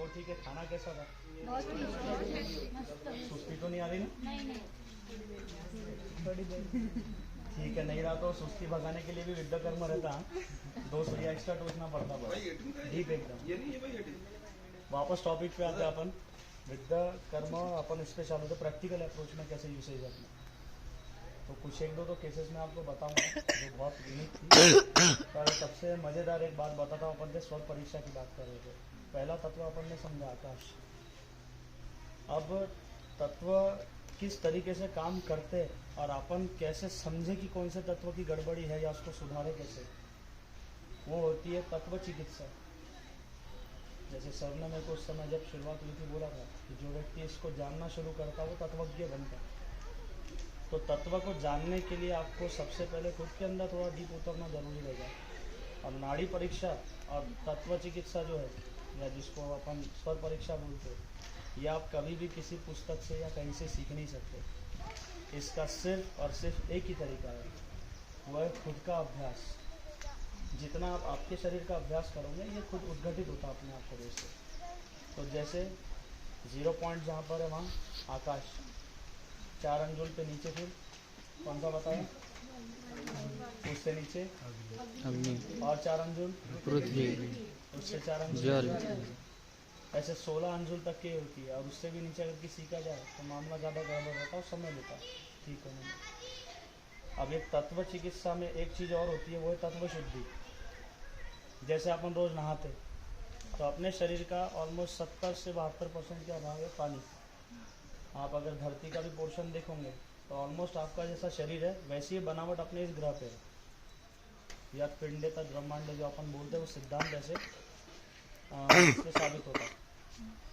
वो ठीक है। खाना कैसा था? सुस्ती तो नहीं आ रही ना? नहीं। ठीक है, नहीं रहा तो सुस्ती भगाने के लिए भी विद्या कर्म रहता, 2 सुइया एक्स्ट्रा टोचना पड़ता डीप एकदम। वापस टॉपिक पे आते हैं अपन। विद्या कर्म अपन इस पे चालू थे, प्रैक्टिकल अप्रोच में कैसे यूसेज करना। तो कुछ एक दो तो केसेस में आपको बताऊंगा जो बहुत यूनिक थी। पर सबसे मज़ेदार एक बात बताता हूँ। अपन स्वर परीक्षा की बात कर रहे थे। पहला तत्व अपन ने समझा आकाश। अब तत्व किस तरीके से काम करते और अपन कैसे समझे कि कौन से तत्व की गड़बड़ी है या उसको सुधारे कैसे, वो होती है तत्व चिकित्सा। जैसे सर ने मेरे को उस समय जब शुरुआत हुई थी बोला था कि जो व्यक्ति इसको जानना शुरू करता है वो तत्वज्ञ बनता है। तो तत्व को जानने के लिए आपको सबसे पहले खुद के अंदर थोड़ा डीप उतरना जरूरी रहेगा। और नाड़ी परीक्षा और तत्व चिकित्सा जो है, या जिसको अपन स्वर परीक्षा बोलते हैं, ये आप कभी भी किसी पुस्तक से या कहीं से सीख नहीं सकते। इसका सिर्फ और सिर्फ एक ही तरीका है, वह है खुद का अभ्यास। जितना आप आपके शरीर का अभ्यास करोगे ये खुद उद्घटित होता है अपने आप शरीर से। तो जैसे 0 पॉइंट जहाँ पर है वहाँ आकाश, 4 अंजुल पे नीचे, फिर कौन सा बताया? उससे नीचे अग्नि, और 4 अंजुल पृथ्वी, उससे 4 अंजुल जल। ऐसे 16 अंजुल तक की होती है। और उससे भी नीचे अगर किसी का जाए तो मामला ज़्यादा गड़बड़ रहता है, समय लेता है ठीक होने में। अब एक तत्व चिकित्सा में एक चीज़ और होती है, वो है तत्व शुद्धि। जैसे अपन रोज़ नहाते तो अपने शरीर का ऑलमोस्ट 70 से 72% का भाग है पानी। आप अगर धरती का भी पोर्शन देखोगे तो ऑलमोस्ट आपका जैसा शरीर है वैसी ही बनावट अपने इस ग्रह पे है। या पिंडे तक ब्रह्मांड जो अपन बोलते हैं वो सिद्धांत ऐसे साबित होता है।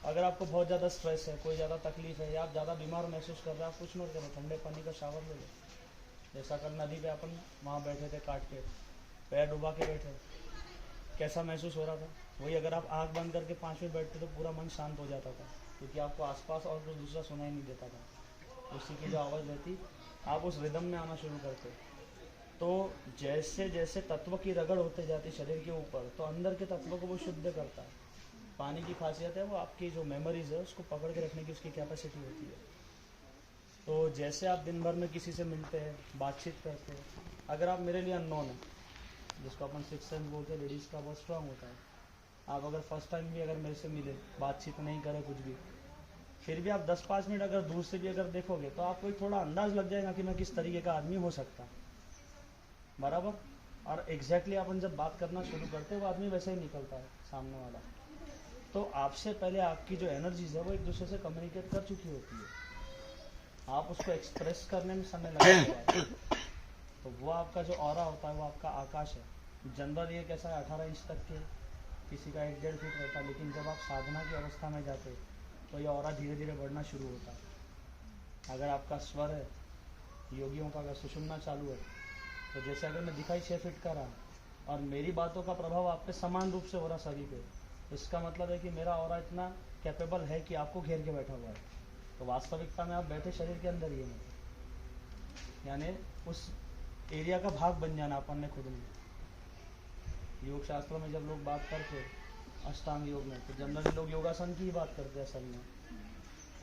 अगर आपको बहुत ज़्यादा स्ट्रेस है, कोई ज़्यादा तकलीफ है, या आप ज़्यादा बीमार महसूस कर रहे हैं, आप कुछ मत करो, ठंडे पानी का शावर ले लो। जैसा कल नदी पे अपन वहाँ बैठे थे, काट के पैर डुबा के बैठे, कैसा महसूस हो रहा था? वही अगर आप आँख बंद करके 5 मिनट बैठते तो पूरा मन शांत हो जाता था, क्योंकि आपको आसपास और कुछ दूसरा सुनाई नहीं देता था। उसी की जो आवाज़ रहती, आप उस रिदम में आना शुरू करते। तो जैसे जैसे तत्व की रगड़ होते जाती शरीर के ऊपर, तो अंदर के तत्व को वो शुद्ध करता है। पानी की खासियत है वो आपकी जो मेमोरीज है उसको पकड़ के रखने की उसकी कैपेसिटी होती है। तो जैसे आप दिन भर में किसी से मिलते हैं, बातचीत करते हैं, अगर आप मेरे लिए अननोन है, जिसको अपन 6th सेंस बोलते हैं, लेडीज़ का बहुत स्ट्रांग होता है। आप अगर फर्स्ट टाइम भी अगर मेरे से मिले, बातचीत नहीं करें कुछ भी, फिर भी आप 10-5 मिनट अगर दूर से भी अगर देखोगे तो आपको एक थोड़ा अंदाज लग जाएगा कि मैं किस तरीके का आदमी हो सकता, बराबर। और एग्जैक्टली अपन जब बात करना शुरू करते हैं वो आदमी वैसे ही निकलता है सामने वाला। तो आपसे पहले आपकी जो एनर्जीज है वो एक दूसरे से कम्युनिकेट कर चुकी होती है, आप उसको एक्सप्रेस करने में समय लगता है। तो वो आपका जो ऑरा होता है वो आपका आकाश है। जनरल ये कैसा है 18 इंच तक के, किसी का 1-1.5 फीट रहता है, लेकिन जब आप साधना की अवस्था में जाते तो ये ऑरा धीरे धीरे बढ़ना शुरू होता है। अगर आपका स्वर है, योगियों का अगर सुषुम्ना चालू है, तो जैसे अगर मैं दिखाई 6 फीट का रहा और मेरी बातों का प्रभाव आप पे समान रूप से हो रहा सभी पे, इसका मतलब है कि मेरा ऑरा इतना कैपेबल है कि आपको घेर के बैठा हुआ है। तो वास्तविकता में आप बैठे शरीर के अंदर ही है, यानी उस एरिया का भाग बन जाना अपन ने खुद में। योग शास्त्रों में जब लोग बात करते अष्टांग योग में, तो जनरली लोग योगासन की ही बात करते हैं। असल में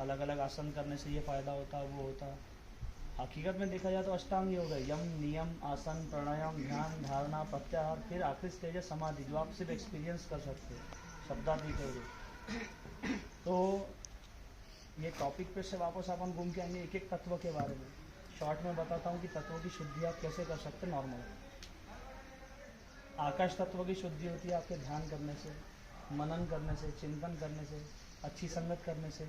अलग अलग आसन करने से ये फ़ायदा होता है, वो होता है। हकीकत में देखा जाए तो अष्टांग योग है यम, नियम, आसन, प्राणायाम, ध्यान, धारणा, प्रत्याहार, फिर आखिरी स्टेज है समाधि, जो आप सिर्फ एक्सपीरियंस कर सकते हो, शब्दात्मक है। तो ये टॉपिक पे से वापस अपन घूम के आएंगे एक एक तत्व के बारे में। शॉर्ट में बताता हूँ कि तत्वों की शुद्धि आप कैसे कर सकते हैं। नॉर्मल आकाश तत्व की शुद्धि होती है आपके ध्यान करने से, मनन करने से, चिंतन करने से, अच्छी संगत करने से।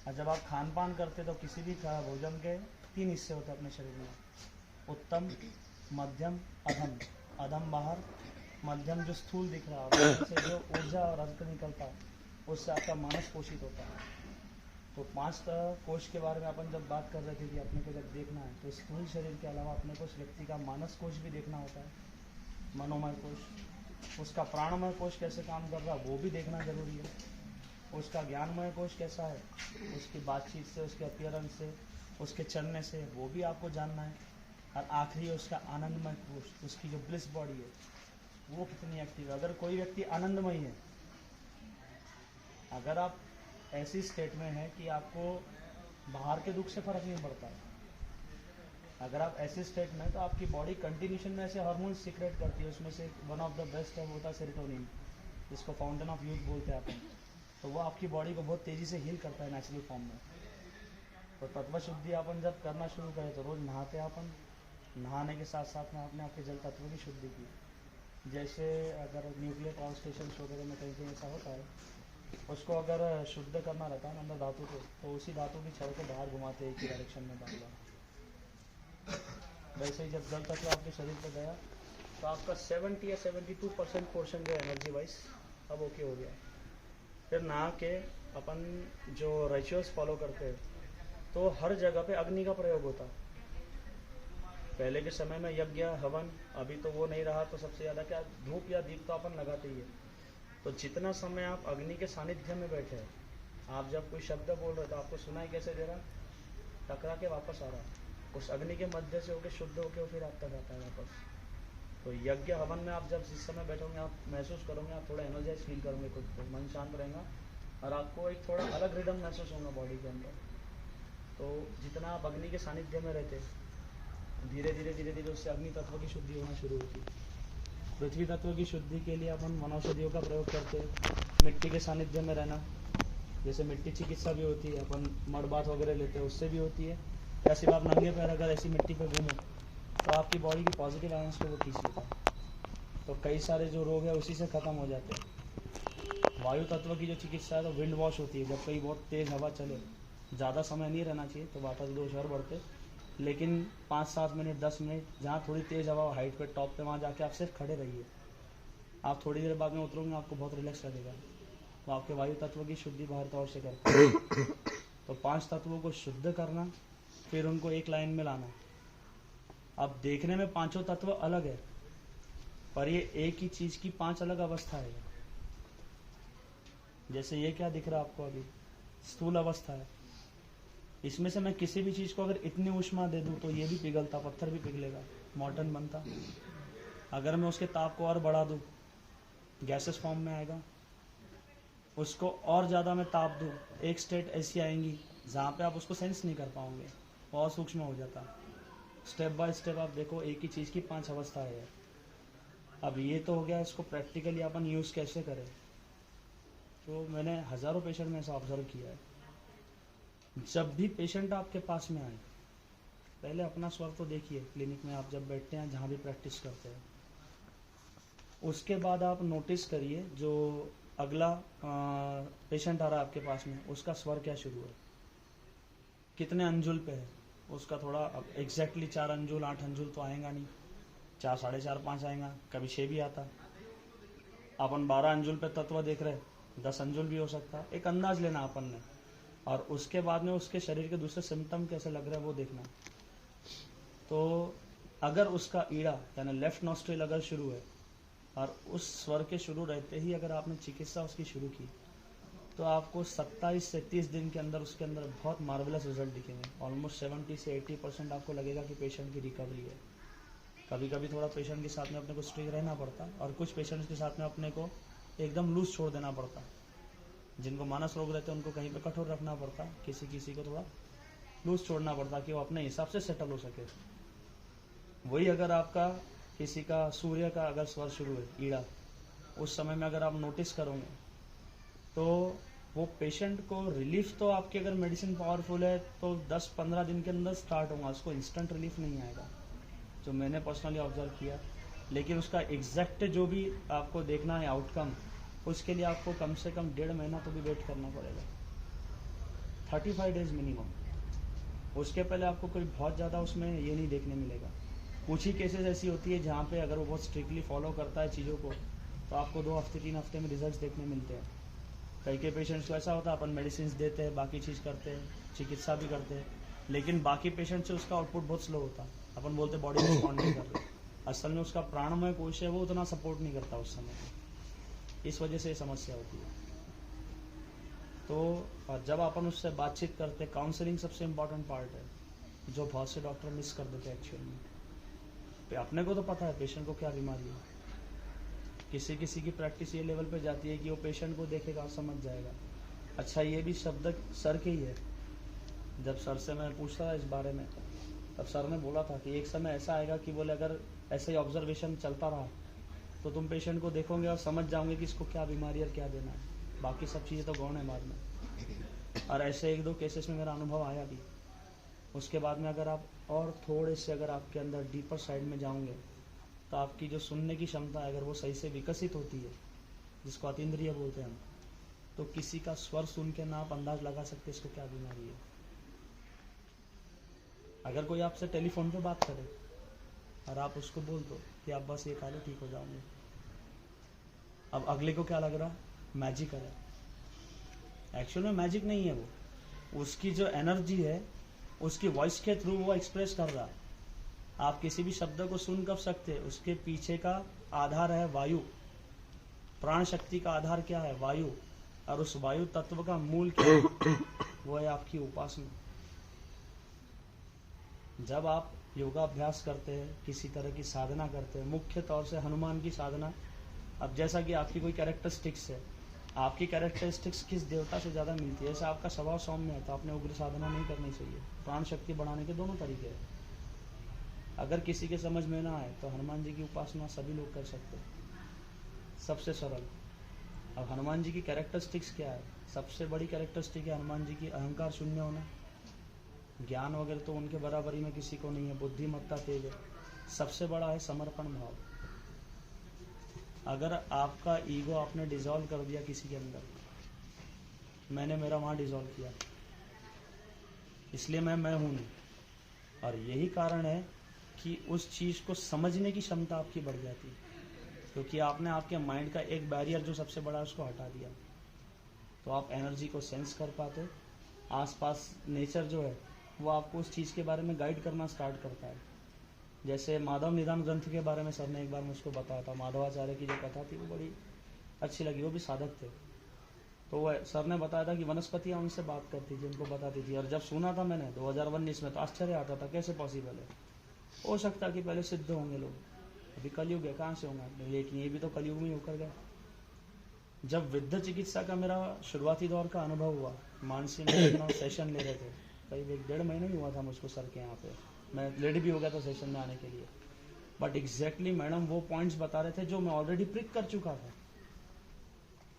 और जब आप खान पान करते तो किसी भी भोजन के 3 हिस्से होते हैं अपने शरीर में, उत्तम, मध्यम, अधम। अधम बाहर, मध्यम जो स्थूल दिख रहा है, उससे जो ऊर्जा और अर्थ निकलता है उससे आपका मानस पोषित होता है। तो 5 कोश के बारे में अपन जब बात कर रहे थे कि अपने को जब देखना है तो स्थूल शरीर के अलावा अपने को उस व्यक्ति का मानस कोश भी देखना होता है, मनोमय कोश। उसका प्राणमय कोश कैसे काम कर रहा है वो भी देखना जरूरी है। उसका ज्ञानमय कोश कैसा है, उसकी बातचीत से, उसके अपीयरेंस से, उसके चलने से, वो भी आपको जानना है। और आखिरी है उसका आनंदमय कोश, उसकी जो ब्लिस बॉडी है वो कितनी एक्टिव है। अगर कोई व्यक्ति आनंदमय है अगर आप ऐसी स्टेट में हैं कि आपको बाहर के दुख से फ़र्क नहीं पड़ता है, अगर आप ऐसे स्टेट में, तो आपकी बॉडी कंटिन्यूशन में ऐसे हार्मोन सीक्रेट करती है, उसमें से वन ऑफ द बेस्ट है वो होता है सेरोटोनिन, जिसको फाउंटेन ऑफ यूथ बोलते हैं अपन। तो वो आपकी बॉडी को बहुत तेज़ी से हील करता है नेचुरल फॉर्म में। तो तत्व शुद्धि अपन जब करना शुरू करें तो रोज़ नहाते हैं अपन, नहाने के साथ साथ में आपने आपके जल तत्व की शुद्धि की। जैसे अगर न्यूक्लियर पावर स्टेशन वगैरह में कहीं कहीं ऐसा होता है, उसको अगर शुद्ध करना रहता है अंदर धातु को, तो उसी धातु की छड़ को बाहर घुमाते हैं एक ही डायरेक्शन में बार बार। वैसे ही जब जल तत्व आपके शरीर पर गया तो आपका 70 या 72% पोर्शन जो एनर्जी वाइज अब ओके हो गया। फिर नहा के अपन जो रिचुअल्स फॉलो करते हैं, तो हर जगह पे अग्नि का प्रयोग होता। पहले के समय में यज्ञ हवन, अभी तो वो नहीं रहा, तो सबसे ज़्यादा क्या धूप या दीप तो अपन लगाते ही है। तो जितना समय आप अग्नि के सानिध्य में बैठे हैं, आप जब कोई शब्द बोल रहे तो आपको सुनाई कैसे दे रहा, टकरा के वापस आ रहा, उस अग्नि के मध्य से होके शुद्ध होके फिर आप तक आता है वापस। तो यज्ञ हवन में आप जब जिस समय बैठोगे आप महसूस करोगे, आप थोड़ा एनर्जाइज फील करोगे, खुद को मन शांत रहेगा और आपको एक थोड़ा अलग रिदम महसूस होगा बॉडी के अंदर। तो जितना आप अग्नि के सानिध्य में रहते, धीरे धीरे उससे अग्नि तत्व की शुद्धि होना शुरू होती। पृथ्वी तत्व की शुद्धि के लिए अपन वनौषधियों का प्रयोग करते हैं। मिट्टी के सानिध्य में रहना, जैसे मिट्टी चिकित्सा भी होती है, अपन मड बाथ वगैरह लेते हैं, उससे भी होती है। या सिर्फ आप नंगे पैर अगर ऐसी मिट्टी पर घूमो तो आपकी बॉडी की पॉजिटिव आयंस को वो खींच लेता है, तो कई सारे जो रोग है उसी से ख़त्म हो जाते हैं। वायु तत्व की जो चिकित्सा है तो विंड वॉश होती है, जब कहीं बहुत तेज़ हवा चले, ज़्यादा समय नहीं रहना चाहिए तो वापस दोष और बढ़ते, लेकिन 5-7 मिनट 10 मिनट जहाँ थोड़ी तेज़ हवा हाइट पे टॉप पे वहाँ जाके आप सिर्फ खड़े रहिए। आप थोड़ी देर बाद में उतरोगे, आपको बहुत रिलैक्स लगेगा। तो आपके वायु तत्व की शुद्धि बाहर तौर से करते हैं। तो 5 तत्वों को शुद्ध करना, फिर उनको एक लाइन में लाना। अब देखने में पांचों तत्व अलग है, पर ये एक ही चीज की 5 अलग अवस्था है। जैसे ये क्या दिख रहा है आपको अभी, स्थूल अवस्था है। इसमें से मैं किसी भी चीज को अगर इतनी ऊष्मा दे दूं तो ये भी पिघलता, पत्थर भी पिघलेगा, मॉर्टन बनता। अगर मैं उसके ताप को और बढ़ा दूं, गैसेस फॉर्म में आएगा। उसको और ज़्यादा मैं ताप दूं, एक स्टेट ऐसी आएंगी जहाँ पे आप उसको सेंस नहीं कर पाओगे, और सूक्ष्म हो जाता। स्टेप बाय स्टेप आप देखो, एक ही चीज़ की 5 अवस्थाएं है। अब ये तो हो गया, इसको प्रैक्टिकली अपन यूज़ कैसे करें। तो मैंने हज़ारों पेशेंट में ऐसा ऑब्जर्व किया है। जब भी पेशेंट आपके पास में आए, पहले अपना स्वर तो देखिए, क्लिनिक में आप जब बैठते हैं, जहाँ भी प्रैक्टिस करते हैं, उसके बाद आप नोटिस करिए जो अगला पेशेंट आ रहा है आपके पास में, उसका स्वर क्या शुरू है, कितने अंजुल पे है उसका। थोड़ा एग्जैक्टली 4 अंजुल 8 अंजुल तो आएगा नहीं, 4, 4.5, 5 आएगा, कभी 6 भी आता। अपन 12 अंजुल पे तत्व देख रहे, 10 अंजुल भी हो सकता, एक अंदाज लेना अपन ने। और उसके बाद में उसके शरीर के दूसरे सिम्टम कैसे लग रहे हैं वो देखना। तो अगर उसका ईड़ा यानी लेफ्ट नॉस्ट्रिल अगर शुरू है, और उस स्वर के शुरू रहते ही अगर आपने चिकित्सा उसकी शुरू की, तो आपको 27 से 30 दिन के अंदर उसके अंदर बहुत मार्वलस रिजल्ट दिखेंगे। ऑलमोस्ट 70 से 80% आपको लगेगा कि पेशेंट की रिकवरी है। कभी कभी थोड़ा पेशेंट के साथ में अपने को स्ट्रिक्ट रहना पड़ता, और कुछ पेशेंट्स के साथ में अपने को एकदम लूज छोड़ देना पड़ता। जिनको मानस रोग रहते हैं उनको कहीं पे कठोर रखना पड़ता, किसी को थोड़ा लूज छोड़ना पड़ता कि वो अपने हिसाब से सेटल हो सके। वही अगर आपका किसी का सूर्य का अगर स्वर शुरू है, ईड़ा, उस समय में अगर आप नोटिस करोगे तो वो पेशेंट को रिलीफ तो आपकी अगर मेडिसिन पावरफुल है तो 10-15 दिन के अंदर स्टार्ट होगा, उसको इंस्टेंट रिलीफ नहीं आएगा, जो मैंने पर्सनली ऑब्जर्व किया। लेकिन उसका एग्जैक्ट जो भी आपको देखना है आउटकम, उसके लिए आपको कम से कम 1.5 महीना तो भी वेट करना पड़ेगा, 35 डेज मिनिमम। उसके पहले आपको कोई बहुत ज़्यादा उसमें ये नहीं देखने मिलेगा। कुछ ही केसेस ऐसी होती है जहाँ पे अगर वो बहुत स्ट्रिक्टली फॉलो करता है चीज़ों को, तो आपको 2 हफ्ते 3 हफ्ते में रिजल्ट्स देखने मिलते हैं। कई के पेशेंट्स को ऐसा होता है, अपन मेडिसिन देते हैं, बाकी चीज़ करते हैं, चिकित्सा भी करते हैं, लेकिन बाकी पेशेंट से उसका आउटपुट बहुत स्लो होता है। अपन बोलते बॉडी रिस्पॉन्ड नहीं कर रही, असल में उसका प्राणमय कोश है वो उतना सपोर्ट नहीं करता उस समय, इस वजह से ये समस्या होती है। तो जब अपन उससे बातचीत करते, काउंसलिंग सबसे इम्पॉर्टेंट पार्ट है, जो बहुत से डॉक्टर मिस कर देते हैं एक्चुअल में। अपने को तो पता है पेशेंट को क्या बीमारी है, किसी की प्रैक्टिस ये लेवल पे जाती है कि वो पेशेंट को देखेगा और समझ जाएगा, अच्छा, ये भी शब्द सर के ही है। जब सर से मैं पूछता था इस बारे में, तब सर ने बोला था कि एक समय ऐसा आएगा कि बोले अगर ऐसे ही ऑब्जर्वेशन चलता रहा तो तुम पेशेंट को देखोगे और समझ जाओगे कि इसको क्या बीमारी और क्या देना है, बाकी सब चीज़ें तो गौण है बाद में। और ऐसे एक दो केसेस में मेरा अनुभव आया भी। उसके बाद में अगर आप और थोड़े से अगर आपके अंदर डीपर साइड में जाओगे तो आपकी जो सुनने की क्षमता है अगर वो सही से विकसित होती है, जिसको अतीन्द्रिय बोलते हैं हम, तो किसी का स्वर सुन के ना आप अंदाज लगा सकते इसको क्या बीमारी है। अगर कोई आपसे टेलीफोन पे बात करे और आप उसको बोल दो कि आप बस ये खा लो ठीक हो जाओगे, अब अगले को क्या लग रहा मैजिक है। एक्चुअल में मैजिक नहीं है, वो उसकी जो एनर्जी है उसकी वॉइस के थ्रू वो एक्सप्रेस कर रहा। आप किसी भी शब्द को सुन कर सकते हैं, उसके पीछे का आधार है वायु। प्राण शक्ति का आधार क्या है? वायु। और उस वायु तत्व का मूल क्या है? वो है आपकी उपासना। जब आप योगाभ्यास करते हैं, किसी तरह की साधना करते हैं, मुख्य तौर से हनुमान की साधना, अब जैसा कि आपकी कोई कैरेक्टरिस्टिक्स है, आपकी कैरेक्टरिस्टिक्स किस देवता से ज़्यादा मिलती है, जैसे आपका स्वभाव सौम्य है तो आपने उग्र साधना नहीं करनी चाहिए। प्राण शक्ति बढ़ाने के दोनों तरीके हैं। अगर किसी के समझ में ना आए तो हनुमान जी की उपासना सभी लोग कर सकते हैं, सबसे सरल। अब हनुमान जी की कैरेक्टरिस्टिक्स क्या है? सबसे बड़ी कैरेक्टरिस्टिक है हनुमान जी की अहंकार शून्य होना। ज्ञान वगैरह तो उनके बराबरी में किसी को नहीं है, बुद्धिमत्ता तेज है। सबसे बड़ा है समर्पण भाव। अगर आपका ईगो आपने डिसॉल्व कर दिया किसी के अंदर, मैंने मेरा वहाँ डिसॉल्व किया, इसलिए मैं हूँ नहीं। और यही कारण है कि उस चीज़ को समझने की क्षमता आपकी बढ़ जाती है, क्योंकि आपने आपके माइंड का एक बैरियर जो सबसे बड़ा है उसको हटा दिया। तो आप एनर्जी को सेंस कर पाते, आसपास नेचर जो है वो आपको उस चीज़ के बारे में गाइड करना स्टार्ट करता है। जैसे माधव निदान ग्रंथ के बारे में सर ने एक बार मुझको बताया था, माधवाचार्य की जो कथा थी वो बड़ी अच्छी लगी, वो भी साधक थे। तो वो सर ने बताया था कि वनस्पतियाँ उनसे बात करती थी, उनको बताती थी। और जब सुना था मैंने 2019 में तो आश्चर्य आता था, कैसे पॉसिबल है? हो सकता कि पहले सिद्ध होंगे लोग, अभी कलयुग है, कहाँ से होंगे? लेकिन ये भी तो कलयुग में ही होकर गए। जब विद्या चिकित्सा का मेरा शुरुआती दौर का अनुभव हुआ, मानसी में सेशन ले रहे थे, करीब 1-1.5 महीना ही हुआ था मुझको सर के यहाँ पे, मैं लेट भी हो गया था सेशन में आने के लिए। बट एग्जैक्टली मैडम वो पॉइंट्स बता रहे थे जो मैं ऑलरेडी प्रिक कर चुका था।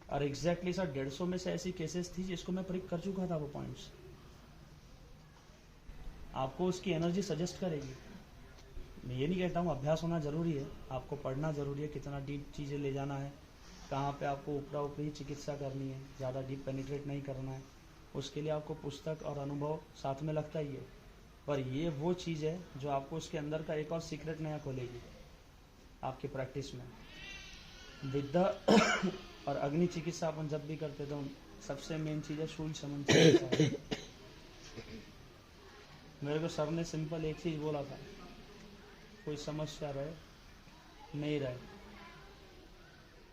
और एग्जैक्टली सर 150 में से ऐसी केसेस थी जिसको मैं प्रिक कर चुका था। वो पॉइंट्स आपको उसकी एनर्जी सजेस्ट करेगी। मैं ये नहीं कहता हूँ अभ्यास होना जरूरी है, आपको पढ़ना जरूरी है, कितना डीप चीज़ें ले जाना है, कहाँ पे आपको ऊपरा ऊपरी चिकित्सा करनी है, ज़्यादा डीप पेनिट्रेट नहीं करना है, उसके लिए आपको पुस्तक और अनुभव साथ में लगता ही है। पर ये वो चीज़ है जो आपको उसके अंदर का एक और सीक्रेट नया खोलेगी आपकी प्रैक्टिस में। विद्या और अग्नि चिकित्सा अपन जब भी करते तो सबसे मेन चीज़ है शूल शमन चिकित्सा। मेरे को सर ने सिंपल एक चीज़ बोला था, कोई समस्या रहे नहीं रहे,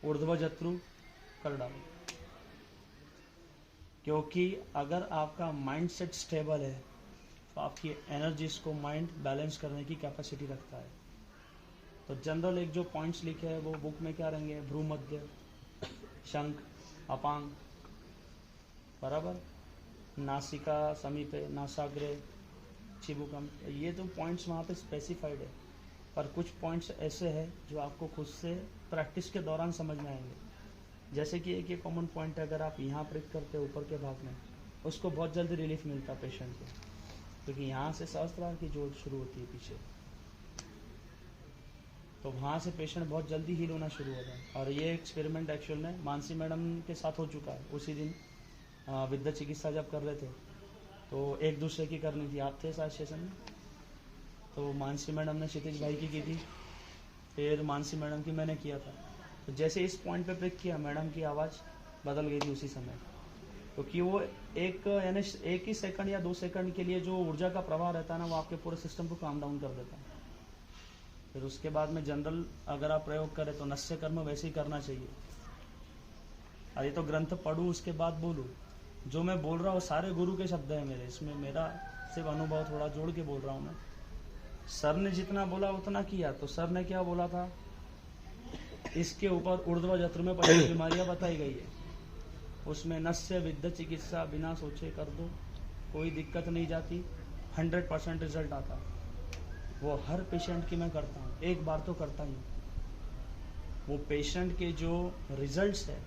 ऊर्ध्व जत्रु कर डालो। क्योंकि अगर आपका माइंड सेट स्टेबल है तो आपकी एनर्जीज को माइंड बैलेंस करने की कैपेसिटी रखता है। तो जनरल एक जो पॉइंट्स लिखे हैं वो बुक में क्या रहेंगे? भ्रूमध्य, शंख, अपांग, बराबर, नासिका समीपे, नासाग्रे, चिबुकम, ये तो पॉइंट्स वहाँ पे स्पेसिफाइड है। पर कुछ पॉइंट्स ऐसे हैं जो आपको खुद से प्रैक्टिस के दौरान समझ में आएंगे। जैसे कि एक ये कॉमन पॉइंट है, अगर आप यहाँ प्रिक करते हो ऊपर के भाग में, उसको बहुत जल्दी रिलीफ मिलता है पेशेंट को, क्योंकि यहाँ से सहस्त्रार की जोड़ शुरू होती है पीछे, तो वहाँ से पेशेंट बहुत जल्दी हील होना शुरू होता है। और ये एक्सपेरिमेंट एक्चुअल में मानसी मैडम के साथ हो चुका है। उसी दिन विद्या चिकित्सा जब कर रहे थे तो एक दूसरे की करनी थी, आप थे शायद सेशन में, तो मानसी मैडम ने क्षितिज भाई की थी, फिर मानसी मैडम की मैंने किया था। तो जैसे इस पॉइंट पे प्रिक किया, मैडम की आवाज़ बदल गई थी उसी समय, क्योंकि वो एक ही सेकंड या 2 सेकंड के लिए जो ऊर्जा का प्रवाह रहता है ना, वो आपके पूरे सिस्टम को काम डाउन कर देता है। फिर उसके बाद में जनरल अगर आप प्रयोग करें तो नस्य कर्म वैसे ही करना चाहिए। अरे तो ग्रंथ पढ़ूँ उसके बाद बोलूँ, जो मैं बोल रहा हूँ सारे गुरु के शब्द हैं मेरे, इसमें मेरा सिर्फ अनुभव थोड़ा जोड़ के बोल रहा हूँ मैं। सर ने जितना बोला उतना किया। तो सर ने क्या बोला था, इसके ऊपर ऊर्ध्व जत्र में 25 बीमारियां बताई गई है, उसमें नस्य विद्ध चिकित्सा बिना सोचे कर दो, कोई दिक्कत नहीं जाती, 100% रिजल्ट आता है। वो हर पेशेंट की मैं करता हूँ, एक बार तो करता ही हूँ। वो पेशेंट के जो रिजल्ट्स है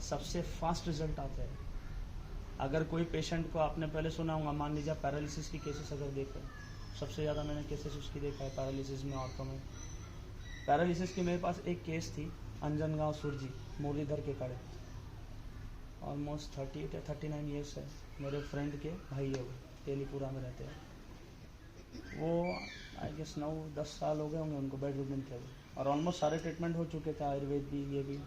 सबसे फास्ट रिजल्ट आते हैं। अगर कोई पेशेंट को आपने पहले सुना होगा, मान लीजिए पैरालिसिस की केसेस अगर देखें, सबसे ज़्यादा मैंने केसेस उसकी देखा है पैरालिसिस में, औरतों में। पैरालिसिस की मेरे पास एक केस थी, अंजनगांव सुरजी, मुरलीधर के कड़े, ऑलमोस्ट 38 या 39 ईयर्स है, मेरे फ्रेंड के भाई है, वो तेलीपुरा में रहते हैं। वो आई गेस 9-10 साल हो गए होंगे उनको, बेड रिडन थे वो, और ऑलमोस्ट सारे ट्रीटमेंट हो चुके थे, आयुर्वेद भी, ये भी।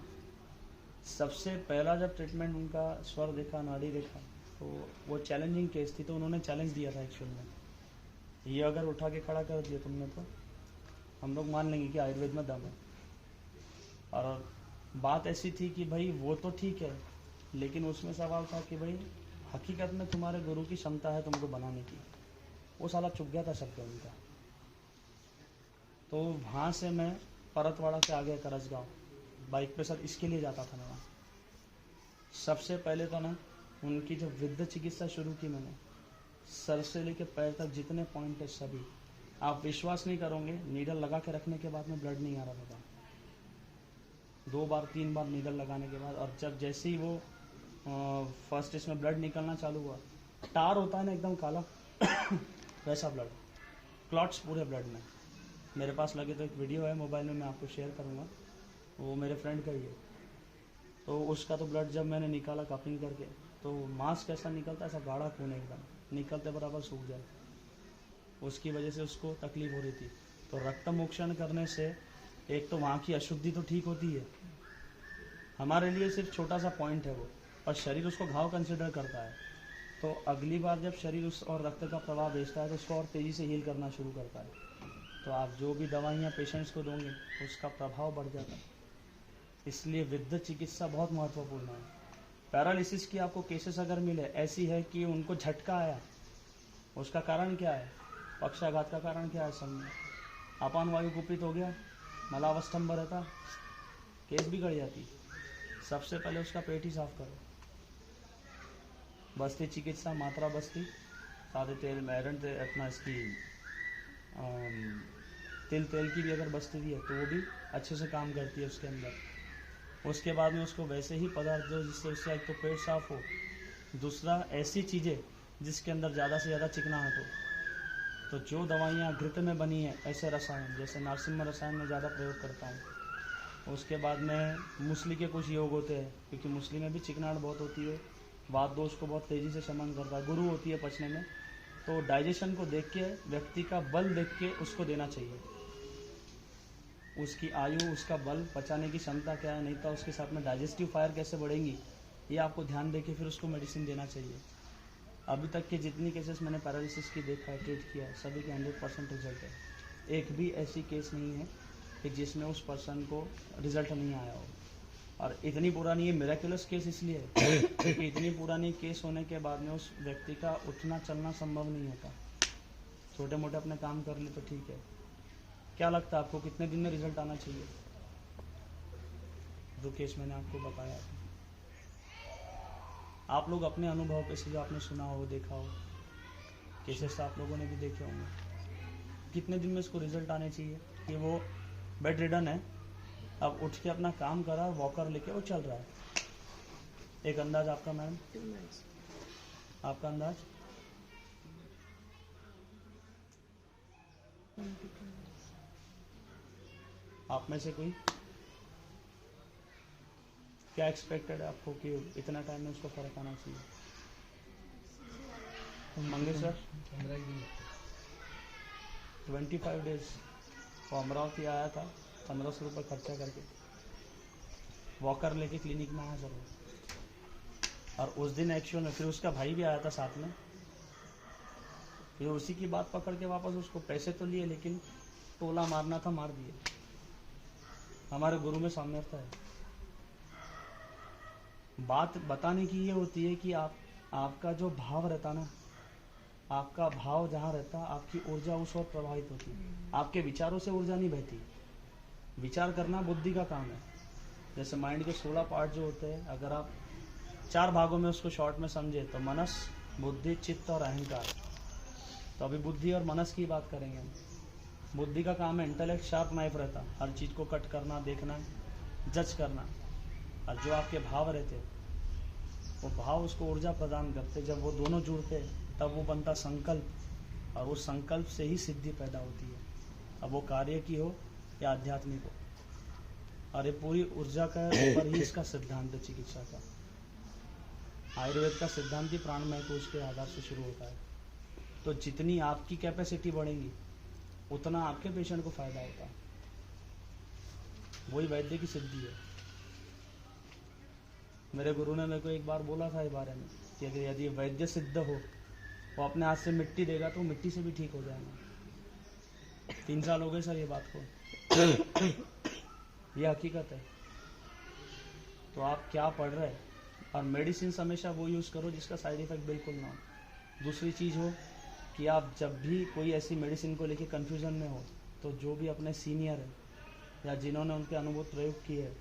सबसे पहला जब ट्रीटमेंट उनका स्वर देखा, नाड़ी देखा, तो वो चैलेंजिंग केस थी, तो उन्होंने चैलेंज दिया था एक्चुअल में, ये अगर उठा के खड़ा कर दिया तुमने तो हम लोग मान लेंगे कि आयुर्वेद में दम है। और बात ऐसी थी कि भाई वो तो ठीक है, लेकिन उसमें सवाल था कि भाई हकीकत में तुम्हारे गुरु की क्षमता है तुमको बनाने की। वो साला चुप गया था शब्द उनका। तो वहाँ से मैं परतवाड़ा से आ गया करसगांव, बाइक पे साथ इसके लिए जाता था मैं वहाँ। सबसे पहले तो ना उनकी जब विद्ध चिकित्सा शुरू की मैंने, सर से लेके पैर तक जितने पॉइंट है सभी, आप विश्वास नहीं करोगे, नीडल लगा के रखने के बाद में ब्लड नहीं आ रहा था। 2 बार 3 बार नीडल लगाने के बाद, और जब जैसे ही वो फर्स्ट इसमें ब्लड निकलना चालू हुआ, टार होता है ना एकदम काला वैसा ब्लड, क्लॉट्स पूरे ब्लड में। मेरे पास लगे तो एक वीडियो है मोबाइल में, मैं आपको शेयर करूँगा, वो मेरे फ्रेंड का ही है। तो उसका तो ब्लड जब मैंने निकाला कपिंग करके, तो मांस कैसा निकलता है, ऐसा गाढ़ा खून एकदम निकलते बराबर सूख जाए, उसकी वजह से उसको तकलीफ हो रही थी। तो रक्त मोक्षण करने से एक तो वहाँ की अशुद्धि तो ठीक होती है, हमारे लिए सिर्फ छोटा सा पॉइंट है वो, और शरीर उसको घाव कंसिडर करता है। तो अगली बार जब शरीर उस और रक्त का प्रवाह भेजता है तो उसको और तेज़ी से हील करना शुरू करता है। तो आप जो भी दवाइयाँ पेशेंट्स को दोगे उसका प्रभाव बढ़ जाता है। इसलिए विद्ध चिकित्सा बहुत महत्वपूर्ण है। पैरालिसिस की आपको केसेस अगर मिले, ऐसी है कि उनको झटका आया, उसका कारण क्या है, पक्षाघात का कारण क्या है, समझ, अपान वायु कुपित हो गया, मलावस्तंभ रहता, केस बिगड़ जाती। सबसे पहले उसका पेट ही साफ करो। बस्ती चिकित्सा, मात्रा बस्ती, सादे तेल में आयरन अपना इसकी तेल की भी अगर बस्ती दी है तो वो भी अच्छे से काम करती है उसके अंदर। उसके बाद में उसको वैसे ही पदार्थ दो जिससे उससे एक तो पेट साफ हो, दूसरा ऐसी चीज़ें जिसके अंदर ज़्यादा से ज़्यादा चिकनाहट हो। तो जो दवाइयाँ घृत में बनी है, ऐसे रसायन, जैसे नरसिम्हा रसायन में ज़्यादा प्रयोग करता हूँ। उसके बाद में मूसली के कुछ योग होते हैं, क्योंकि मूसली में भी चिकनाहट बहुत होती है, वात दोष को बहुत तेज़ी से शमन करता है, गुरु होती है पचने में। तो डाइजेशन को देख के, व्यक्ति का बल देख के उसको देना चाहिए, उसकी आयु, उसका बल, पचाने की क्षमता क्या है, नहीं तो उसके साथ में डाइजेस्टिव फायर कैसे बढ़ेंगी, ये आपको ध्यान देके फिर उसको मेडिसिन देना चाहिए। अभी तक के जितनी केसेस मैंने पैरालिसिस की देखा है, ट्रीट किया है, सभी के 100% रिजल्ट है। एक भी ऐसी केस नहीं है कि जिसमें उस पर्सन को रिजल्ट नहीं आया हो। और इतनी पुरानी ये मिरेकुलस केस इसलिए है क्योंकि इतनी पुरानी केस होने के बाद में उस व्यक्ति का उठना चलना संभव नहीं होता। छोटे मोटे अपने काम कर ले तो ठीक है। क्या लगता है आपको कितने दिन में रिजल्ट आना चाहिए? जो केस मैंने आपको बताया, आप लोग अपने अनुभव पे से जो आपने सुना हो, देखा हो, केसेस आप लोगों ने भी देखे होंगे, कितने दिन में इसको रिजल्ट आने चाहिए कि वो बेड रिडन है, अब उठ के अपना काम करा, वॉकर लेके वो चल रहा है। एक अंदाज आपका मैडम, आपका अंदाज? आप में से कोई क्या एक्सपेक्टेड है आपको कि इतना टाइम में उसको फर्क आना चाहिए? मंगे सर 25 डेज। वो अमरावती आया था 1500 रुपये खर्चा करके, वॉकर लेके क्लिनिक में आया सर। और उस दिन एक्चुअल में फिर उसका भाई भी आया था साथ में, फिर उसी की बात पकड़ के वापस उसको पैसे तो लिए, लेकिन टोला मारना था, मार दिए। हमारे गुरु में सामर्थ्य है। बात बताने की ये होती है कि आपका जो भाव रहता ना, आपका भाव जहाँ रहता, आपकी ऊर्जा उस ओर प्रभावित होती है। आपके विचारों से ऊर्जा नहीं बहती। विचार करना बुद्धि का काम है। जैसे माइंड के 16 पार्ट जो होते हैं, अगर आप 4 भागों में उसको शॉर्ट में समझे तो मनस, बुद्धि, चित्त और अहंकार। तो अभी बुद्धि और मनस की बात करेंगे हम। बुद्धि का काम है इंटेलेक्ट, शार्प नाइफ रहता, हर चीज़ को कट करना, देखना, जज करना। और जो आपके भाव रहते वो भाव उसको ऊर्जा प्रदान करते। जब वो दोनों जुड़ते तब वो बनता संकल्प, और उस संकल्प से ही सिद्धि पैदा होती है। अब वो कार्य की हो या आध्यात्मिक हो। और ये पूरी ऊर्जा का ऊपर ही इसका सिद्धांत है चिकित्सा का। आयुर्वेद का सिद्धांत ही प्राणमय कोश के आधार से शुरू होता है। तो जितनी आपकी कैपेसिटी बढ़ेगी उतना आपके पेशेंट को फायदा होता है। वही वैद्य की सिद्धि है। मेरे गुरु ने मेरे को एक बार बोला था इस बारे में कि अगर यदि वैद्य सिद्ध हो, वो अपने हाथ से मिट्टी देगा तो मिट्टी से भी ठीक हो जाएगा। 3 साल हो गए सर ये बात को। ये हकीकत है। तो आप क्या पढ़ रहे हैं, और मेडिसिन हमेशा वो यूज़ करो जिसका साइड इफ़ेक्ट बिल्कुल ना हो। दूसरी चीज़ हो कि आप जब भी कोई ऐसी मेडिसिन को लेके कन्फ्यूज़न में हो तो जो भी अपने सीनियर है या जिन्होंने उनके अनुभव प्रयोग किए है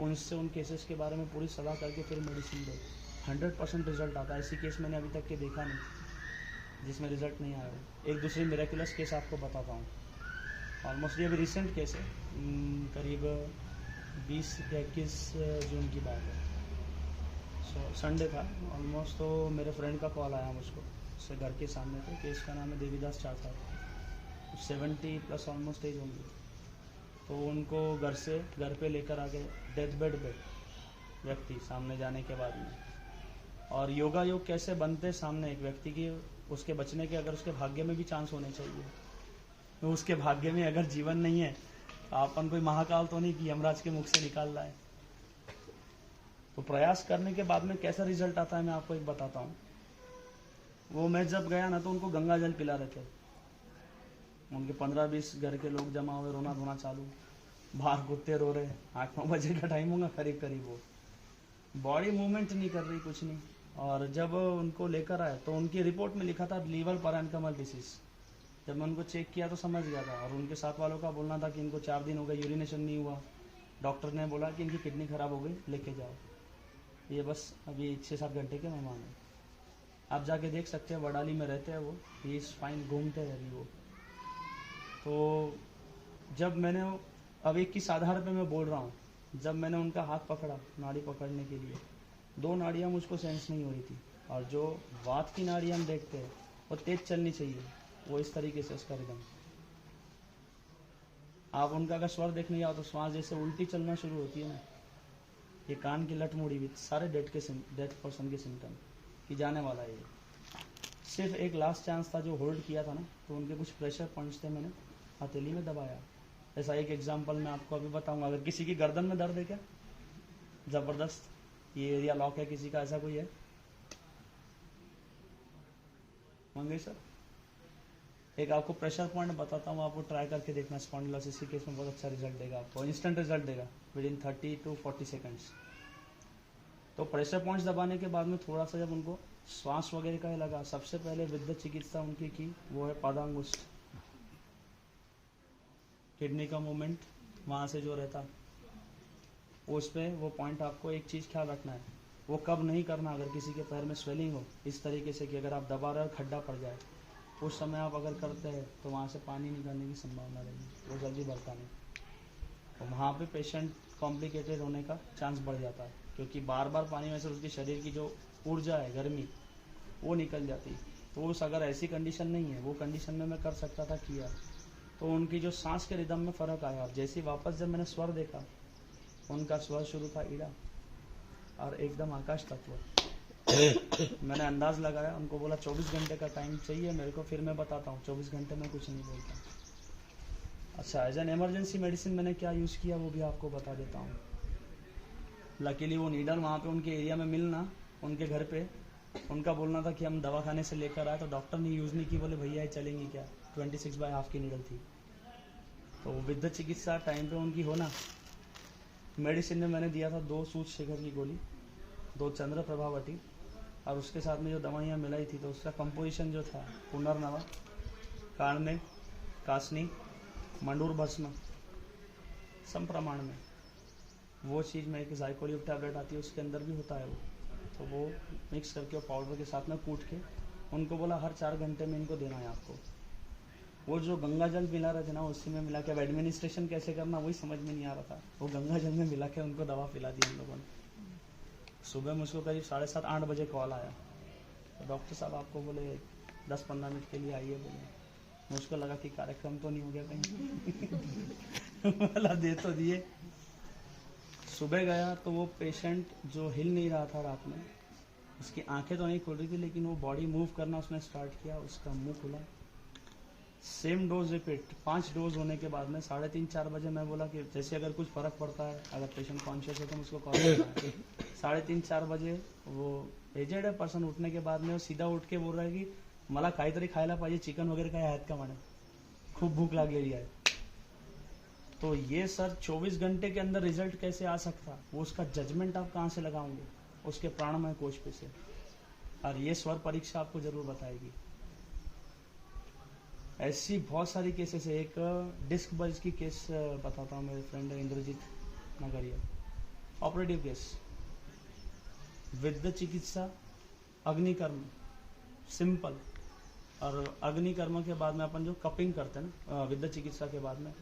उनसे उन केसेस के बारे में पूरी सलाह करके फिर मेडिसिन दो। 100% रिजल्ट आता है। ऐसी केस मैंने अभी तक के देखा नहीं जिसमें रिजल्ट नहीं आया हो। एक दूसरी मिरेकुलस केस आपको बताता हूँ। ऑलमोस्ट ये अभी रिसेंट केस है, करीब 20 या 21 जून की बात है। संडे था ऑलमोस्ट। तो मेरे फ्रेंड का कॉल आया मुझको, उससे घर के सामने थे। केस का नाम है देवीदास चाचा, 70+ ऑलमोस्ट एज होंगी। तो उनको घर पे लेकर आ गए, डेथ बेड पे व्यक्ति सामने जाने के बाद में। और योगा योग कैसे बनते सामने एक व्यक्ति की, उसके बचने के अगर उसके भाग्य में भी चांस होने चाहिए। तो उसके भाग्य में अगर जीवन नहीं है तो अपन कोई महाकाल तो नहीं कि यमराज के मुख से निकाल रहा है। तो प्रयास करने के बाद में कैसा रिजल्ट आता है मैं आपको एक बताता हूँ। वो मैं जब गया ना तो उनको गंगा जल पिला रहे थे। उनके 15-20 घर के लोग जमा हुए, रोना धोना चालू, बाहर कुत्ते रो रहे। 8-9 बजे का टाइम होगा करीब करीब। वो बॉडी मूवमेंट नहीं कर रही, कुछ नहीं। और जब उनको लेकर आए तो उनकी रिपोर्ट में लिखा था लीवर पैरेन्कमल डिसीज। जब मैं उनको चेक किया तो समझ गया था। और उनके साथ वालों का बोलना था कि इनको 4 दिन हो गए, यूरिनेशन नहीं हुआ। डॉक्टर ने बोला कि इनकी किडनी खराब हो गई, लेके जाओ। ये बस अभी 6-7 घंटे के मेहमान हैं। आप जाके देख सकते हैं, वडाली में रहते हैं वो। ही इज़ फाइन, घूमते हैं अभी वो। तो जब मैंने अब एक किस आधार पे मैं बोल रहा हूँ, जब मैंने उनका हाथ पकड़ा नाड़ी पकड़ने के लिए, 2 नाड़ियाँ मुझको सेंस नहीं हो रही थी। और जो वात की नाड़ी हम देखते हैं वो तेज चलनी चाहिए, वो इस तरीके से उसका रिदम। आप उनका अगर स्वर देखने जाओ तो श्वास जैसे उल्टी चलना शुरू होती है ना, ये कान की लट मुड़ी हुई, सारे डेथ पर्सन के सिम्टम कि जाने वाला है ये। सिर्फ एक लास्ट चांस था जो होल्ड किया था ना, तो उनके कुछ प्रेशर पॉइंट्स थे, मैंने हथेली में दबाया। ऐसा एक एग्जांपल मैं आपको अभी बताऊंगा। अगर किसी की गर्दन में दर्द है क्या, ज़बरदस्त, ये एरिया लॉक है किसी का, ऐसा कोई है मंगे सर? एक आपको प्रेशर पॉइंट बताता हूँ, आपको ट्राई करके देखना। स्पॉन्डिलोसिस के केस में बहुत अच्छा रिजल्ट देगा आपको, इंस्टेंट रिजल्ट देगा विदिन 30 to 40 सेकेंड्स। तो प्रेशर पॉइंट्स दबाने के बाद में थोड़ा सा जब उनको श्वास वगैरह का लगा, सबसे पहले विद्युत चिकित्सा उनकी की वो है पादांगुष्ठ। किडनी का मूवमेंट वहाँ से जो रहता उस पर वो पॉइंट आपको एक चीज़ ख्याल रखना है, वो कब नहीं करना। अगर किसी के पैर में स्वेलिंग हो इस तरीके से कि अगर आप दबा रहे हो खड्डा पड़ जाए, उस समय आप अगर करते हैं तो वहाँ से पानी निकलने की संभावना रहेगी, वो जल्दी बढ़ता नहीं। और वहाँ पे पेशेंट कॉम्प्लिकेटेड होने का चांस बढ़ जाता है, क्योंकि बार बार पानी में से उसके शरीर की जो ऊर्जा है, गर्मी, वो निकल जाती है। तो उस अगर ऐसी कंडीशन नहीं है, वो कंडीशन में मैं कर सकता था, किया, तो उनकी जो सांस के रिदम में फ़र्क आया। जैसे ही वापस जब मैंने स्वर देखा, उनका स्वर शुरू था ईड़ा और एकदम आकाश तत्व। मैंने अंदाज़ लगाया, उनको बोला 24 घंटे का टाइम चाहिए मेरे को, फिर मैं बताता हूँ। 24 घंटे में कुछ नहीं बोलता। अच्छा, एज एन एमरजेंसी मेडिसिन मैंने क्या यूज़ किया वो भी आपको बता देता हूँ। लकीली वो नीडल वहाँ पे उनके एरिया में मिलना, उनके घर पे उनका बोलना था कि हम दवाखाने से लेकर आए, तो डॉक्टर ने यूज़ नहीं की। बोले भैया ये चलेंगी क्या, 26/2 की नीडल थी। तो विद्युत चिकित्सा टाइम पे उनकी होना, मेडिसिन में मैंने दिया था 2 सूच शेखर की गोली, 2 चंद्र प्रभावटी, और उसके साथ में जो दवाइयाँ मिलाई थी तो उसका कंपोजिशन जो था पुनर्नवा, काढ़ने, कासनी, मंडूर भस्म, सम प्रमाण में। वो चीज़ में एक ज़ाइकोलिव टैबलेट आती है, उसके अंदर भी होता है वो। तो वो मिक्स करके और पाउडर के साथ में कूट के उनको बोला हर 4 घंटे में इनको देना है आपको। वो जो गंगा जल मिला रहे थे ना, उसी में मिला के अब एडमिनिस्ट्रेशन कैसे करना वही समझ में नहीं आ रहा था। वो गंगा जल में मिला के उनको दवा पिला दी हम लोगों ने। सुबह मुझको करीब 7:30-8 बजे कॉल आया, तो डॉक्टर साहब आपको बोले 10-15 मिनट के लिए आइए बोले। मुझको लगा कि कार्यक्रम तो नहीं हो गया कहीं बोला दे तो दिए। सुबह गया तो वो पेशेंट जो हिल नहीं रहा था रात में, उसकी आंखें तो नहीं खुल रही थी लेकिन वो बॉडी मूव करना उसने स्टार्ट किया, उसका मुंह खुला। सेम डोज रिपीट 5 डोज होने के बाद में 3:30-4 बजे मैं बोला कि जैसे अगर कुछ फर्क पड़ता है, अगर पेशेंट कॉन्शियस है तो मुझको कॉल करना है। 3:30-4 बजे वो एजेड है पर्सन, उठने के बाद में वो सीधा उठ के बोल रहा है कि मला काहीतरी खायला पाहिजे, चिकन वगैरह काय आहेत का म्हणे, खूब भूख लागलेली है। तो ये सर 24 घंटे के अंदर रिजल्ट कैसे आ सकता, वो उसका जजमेंट आप कहाँ से लगाओगे, उसके प्राणमय कोश पे से। और ये स्वर परीक्षा आपको जरूर बताएगी। ऐसी बहुत सारी केसेस है। एक डिस्क बल्ज की केस बताता हूँ, मेरे फ्रेंड है इंद्रजीत नगरिया, ऑपरेटिव केस, विद चिकित्सा अग्निकर्म सिंपल। और अग्निकर्म के बाद में अपन जो कपिंग करते हैं ना विद चिकित्सा के बाद में,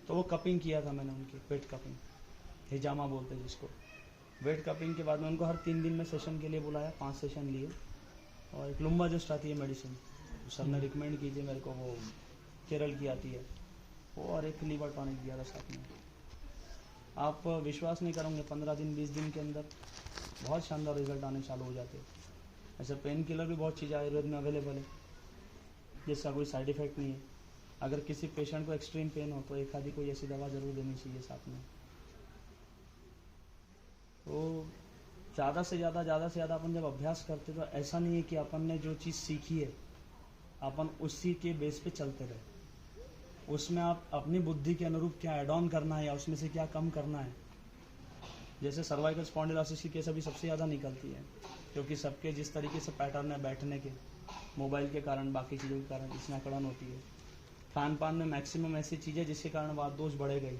तो वो कपिंग किया था मैंने उनकी, वेट कपिंग, हिजामा बोलते हैं जिसको। वेट कपिंग के बाद में उनको हर 3 दिन में सेशन के लिए बुलाया, 5 सेशन लिए। और एक लुम्बा जस्ट आती है मेडिसिन, सर ने रिकमेंड कीजिए मेरे को, वो केरल की आती है वो, और एक लीवर टॉनिक दिया था साथ में। आप विश्वास नहीं करोगे 15 दिन 20 दिन के अंदर बहुत शानदार रिजल्ट आने चालू हो जाते हैं। ऐसे पेन किलर भी बहुत चीज़ें आयुर्वेद में अवेलेबल है जिसका कोई साइड इफेक्ट नहीं है। अगर किसी पेशेंट को एक्सट्रीम पेन हो तो एक आधी कोई ऐसी दवा जरूर देनी चाहिए साथ में। तो ज़्यादा से ज़्यादा अपन जब अभ्यास करते तो ऐसा नहीं है कि अपन ने जो चीज़ सीखी है अपन उसी के बेस पे चलते रहे। उसमें आप अपनी बुद्धि के अनुरूप क्या ऐड ऑन करना है या उसमें से क्या कम करना है। जैसे सर्वाइकल स्पॉन्डिलोसिस की केस अभी सबसे ज़्यादा निकलती है, क्योंकि सबके जिस तरीके से पैटर्न है बैठने के, मोबाइल के कारण, बाकी चीज़ों के कारण इसमें अकड़न होती है। खान पान में मैक्सिमम ऐसी चीज़ें जिसके कारण वात दोष बढ़े गई।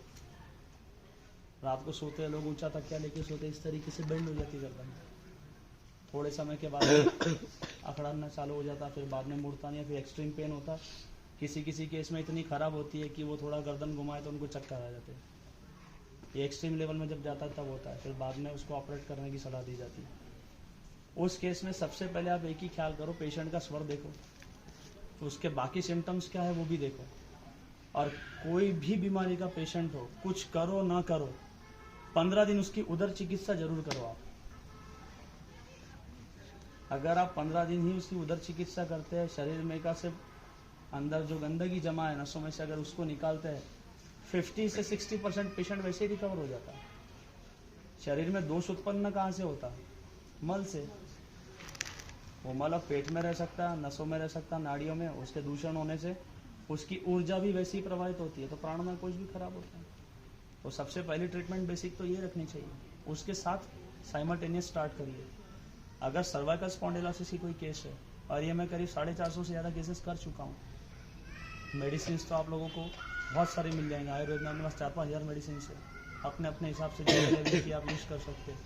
रात को सोते हैं लोग ऊंचा तकिया लेके सोते, इस तरीके से बेंड हो जाती गर्दन। थोड़े समय के बाद अकड़ना चालू हो जाता, फिर बाद में मुड़ता नहीं, फिर एक्सट्रीम पेन होता। किसी किसी केस में इतनी खराब होती है कि वो थोड़ा गर्दन घुमाए तो उनको चक्कर आ जाते हैं। ये एक्सट्रीम लेवल में जब जाता है तब होता है, फिर बाद में उसको ऑपरेट करने की सलाह दी जाती है। उस केस में सबसे पहले आप एक ही ख्याल करो, पेशेंट का स्वर देखो, तो उसके बाकी सिम्टम्स क्या है वो भी देखो। और कोई भी बीमारी का पेशेंट हो, कुछ करो ना करो, 15 दिन उसकी उदर चिकित्सा जरूर करो आप। अगर आप 15 दिन ही उसकी उदर चिकित्सा करते हैं, शरीर में का से अंदर जो गंदगी जमा है नसों में से अगर उसको निकालते हैं, 50 से 60% पेशेंट वैसे ही रिकवर हो जाता है। शरीर में दोष उत्पन्न कहाँ से होता है? मल से। वो मल अब पेट में रह सकता है, नसों में रह सकता है, नाड़ियों में, उसके दूषण होने से उसकी ऊर्जा भी वैसी ही प्रभावित होती है, तो प्राणमय कोश भी खराब होता है। तो सबसे पहली ट्रीटमेंट बेसिक तो ये रखनी चाहिए, उसके साथ साइमल्टेनियस स्टार्ट करिए। अगर सर्वाइकल स्पॉन्डिलोसिस की कोई केस है, और ये मैं करीब 450 से ज़्यादा केसेस कर चुका हूँ। मेडिसिन तो आप लोगों को बहुत सारी मिल जाएंगे, आयुर्वेद में अपने पास 4-5 हज़ार मेडिसिन है, अपने अपने हिसाब से जो लेवल की आप यूज़ कर सकते हैं।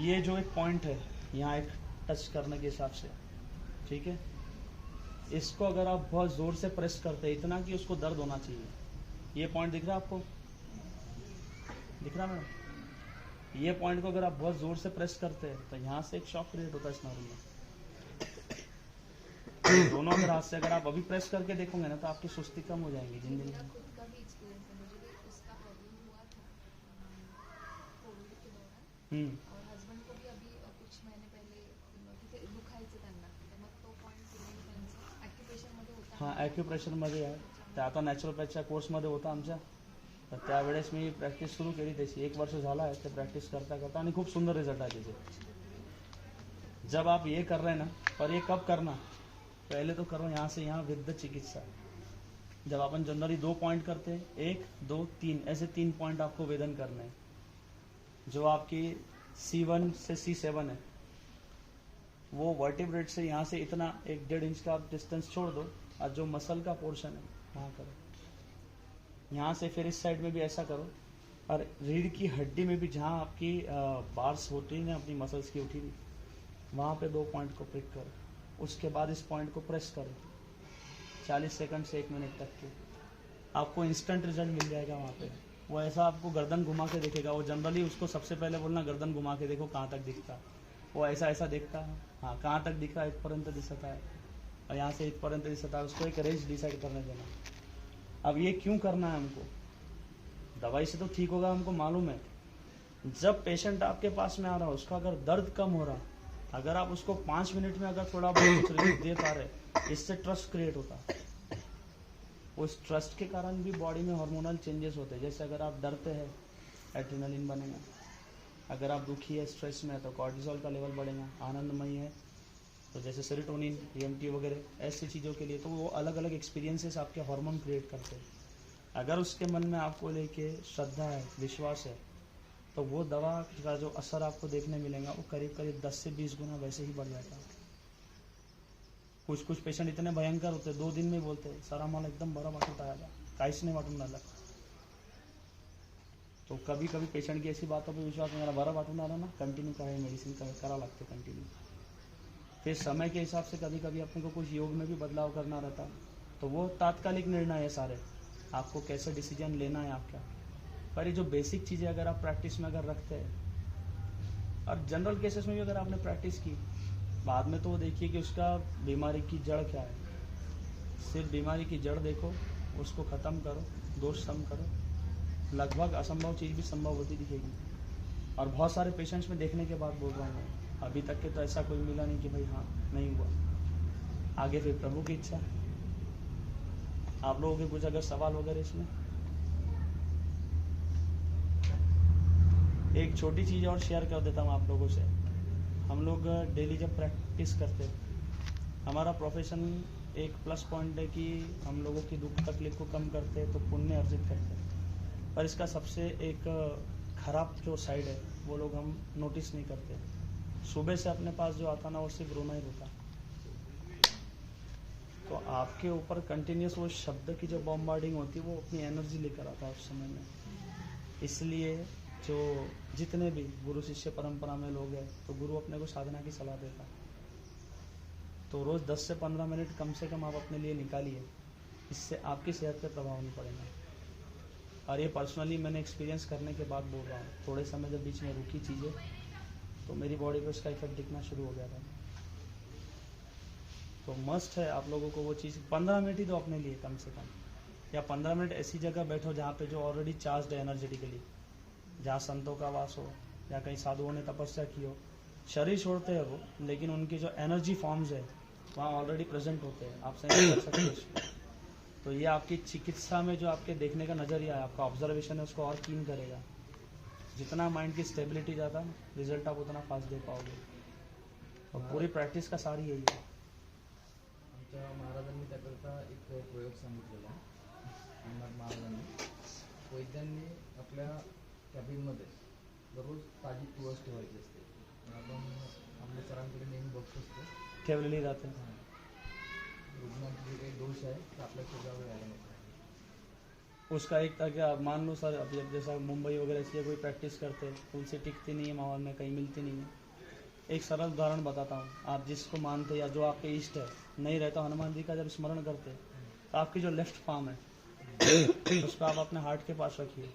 ये जो एक पॉइंट है यहाँ एक टच करने के हिसाब से, ठीक है, इसको अगर आप बहुत ज़ोर से प्रेस करते हैं इतना कि उसको दर्द होना चाहिए। ये पॉइंट दिख रहा है आपको? दिख रहा मैडम? ये पॉइंट को अगर आप बहुत ज़ोर से प्रेस करते हैं तो यहाँ से एक शॉक क्रिएट होता है इस नर्व में। दोनों अगर हाथ से अगर आप अभी प्रेस करके देखोगे ना तो आपकी सुस्ती कम हो जाएंगी जिंदगी में। और हस्बंड को भी अभी कुछ महीने पहले तिथे दुखायचं त्यांना, मग तो पॉइंट त्यांचं ॲक्युप्रेशरमध्ये होता. हां, ॲक्युप्रेशरमध्ये आहे ते आता नॅचरोपॅथच्या कोर्समध्ये होता आमच्या, तर त्यावेळेस मी प्रॅक्टिस सुरू केली त्याची। 1 वर्ष झाला आहे ते प्रॅक्टिस करता करता, आणि खूप सुंदर रिजल्ट आहे त्याचे। जब आप ये कर रहे हैं ना, पर ये कब करना, पहले तो करो यहाँ से यहाँ विद चिकित्सा। जब अपन जनरली 2 पॉइंट करते हैं, 1, 2, 3, ऐसे 3 पॉइंट आपको वेदन करने हैं। जो आपकी C1 से C7 है वो वर्टिब्रेट से यहाँ से इतना 1-1.5 इंच का आप डिस्टेंस छोड़ दो, और जो मसल का पोर्शन है वहाँ करो। यहाँ से फिर इस साइड में भी ऐसा करो, और रीढ़ की हड्डी में भी जहाँ आपकी बार्स होती है ना अपनी मसल्स की उठी हुई, वहाँ पे 2 पॉइंट को पिक करो, उसके बाद इस पॉइंट को प्रेस करो 40 सेकंड से 1 मिनट तक के, आपको इंस्टेंट रिजल्ट मिल जाएगा वहाँ पे। वो ऐसा आपको गर्दन घुमा के देखेगा, वो जनरली उसको सबसे पहले बोलना गर्दन घुमा के देखो कहाँ तक दिखता है, वो ऐसा ऐसा देखता है, हाँ कहाँ तक दिख रहा है, इथपर्यंत दिसत आहे और यहाँ से इथपर्यंत दिसत आहे, उसको एक रेंज डिसाइड करने देना। अब ये क्यों करना है हमको, दवाई से तो ठीक होगा हमको मालूम है, जब पेशेंट आपके पास में आ रहा है उसका अगर दर्द कम हो रहा, अगर आप उसको 5 मिनट में अगर थोड़ा बहुत कुछ रिलीफ दे पा रहे, इससे ट्रस्ट क्रिएट होता है। उस ट्रस्ट के कारण भी बॉडी में हार्मोनल चेंजेस होते हैं। जैसे अगर आप डरते हैं एड्रेनलिन बनेगा, अगर आप दुखी है स्ट्रेस में है तो कॉर्टिसोल का लेवल बढ़ेगा, आनंदमयी है तो जैसे सेरोटोनिन DMT वगैरह ऐसी चीज़ों के लिए, तो वो अलग अलग एक्सपीरियंसेस आपके हार्मोन क्रिएट करते हैं। अगर उसके मन में आपको लेके श्रद्धा है, विश्वास है, तो वो दवा का जो असर आपको देखने मिलेगा वो करीब करीब 10 से 20 गुना वैसे ही बढ़ जाता है। कुछ पेशेंट इतने भयंकर होते हैं 2 दिन में बोलते हैं सर आम्हाला एकदम बरं वाटत आहे, काहीच नाही वाटून राहिलं। तो कभी कभी पेशेंट की ऐसी बातों पर विश्वास नहीं, बरं वाटून राहिलं ना, कंटिन्यू कराए, मेडिसिन करा लागते कंटिन्यू। फिर समय के हिसाब से कभी कभी अपने को कुछ योग में भी बदलाव करना रहता है, तो वो तात्कालिक निर्णय है सारे, आपको कैसे डिसीजन लेना है आपका। पर ये जो बेसिक चीज़ें अगर आप प्रैक्टिस में अगर रखते हैं, और जनरल केसेस में भी अगर आपने प्रैक्टिस की, बाद में तो वो देखिए कि उसका बीमारी की जड़ क्या है, सिर्फ बीमारी की जड़ देखो, उसको ख़त्म करो, दोष सम करो, लगभग असंभव चीज़ भी संभव होती दिखेगी। और बहुत सारे पेशेंट्स में देखने के बाद बोल रहा हूँ, अभी तक के तो ऐसा कोई मिला नहीं कि भाई हाँ नहीं हुआ। आगे फिर प्रभु की इच्छा। आप लोगों के कुछ अगर सवाल वगैरह इसमें, एक छोटी चीज़ और शेयर कर देता हूँ आप लोगों से। हम लोग डेली जब प्रैक्टिस करते हैं, हमारा प्रोफेशन एक प्लस पॉइंट है कि हम लोगों की दुख तकलीफ को कम करते हैं तो पुण्य अर्जित करते हैं, पर इसका सबसे एक खराब जो साइड है वो लोग हम नोटिस नहीं करते। सुबह से अपने पास जो आता ना वो सिर्फ रोना ही रोता, तो आपके ऊपर कंटिन्यूस वो शब्द की जो बॉम्बार्डिंग होती है वो अपनी एनर्जी लेकर आता है उस समय में। इसलिए जो जितने भी गुरु शिष्य परंपरा में लोग हैं, तो गुरु अपने को साधना की सलाह देता है, तो रोज़ 10 से 15 मिनट कम से कम आप अपने लिए निकालिए, इससे आपकी सेहत पे प्रभाव नहीं पड़ेगा। और ये पर्सनली मैंने एक्सपीरियंस करने के बाद बोल रहा हूँ, थोड़े समय जब बीच में रुकी चीज़ें तो मेरी बॉडी पे उसका इफेक्ट दिखना शुरू हो गया था। तो मस्ट है आप लोगों को वो चीज़ 15 मिनट ही दो अपने लिए कम से कम, या 15 मिनट ऐसी जगह बैठो जहाँ पे जो ऑलरेडी चार्ज है एनर्जेटिकली, जहाँ संतों का वास हो या कहीं साधुओं ने तपस्या की हो। शरीर छोड़ते हैं वो, लेकिन उनकी जो एनर्जी फॉर्म्स है वहाँ ऑलरेडी प्रेजेंट होते हैं, आप सही कर सकते हो। तो ये आपकी चिकित्सा में जो आपके देखने का नज़रिया है, आपका ऑब्जर्वेशन है, उसको और कीन करेगा। जितना माइंड की स्टेबिलिटी ज़्यादा, रिजल्ट आप उतना फास्ट दे पाओगे। और पूरी प्रॅक्टिस का सारी यही है। आमच्या महाराजांनी त्याकरता एक प्रयोग सांगितलेला महाराजांनी, वैद्यांनी आपल्या कॅबिनमध्ये दररोज ताजी तुळस ठेवायची असते। आपण आपल्या सरांकडे नेहमी बघत असतो ठेवलेली राहते। रुग्णांचे जे काही दोष आहे ते आपल्या शरीरावर यायला नको। उसका एक था कि मान लो सर, अभी अब जैसा मुंबई वगैरह से कोई प्रैक्टिस करते हैं, तुलसी टिकती नहीं है माहौल में, कहीं मिलती नहीं है। एक सरल उदाहरण बताता हूँ, आप जिसको मानते या जो आपके इष्ट है, नहीं रहता हनुमान जी का जब स्मरण करते हैं तो आपकी जो लेफ्ट पाम है उसको आप अपने हार्ट के पास रखिए,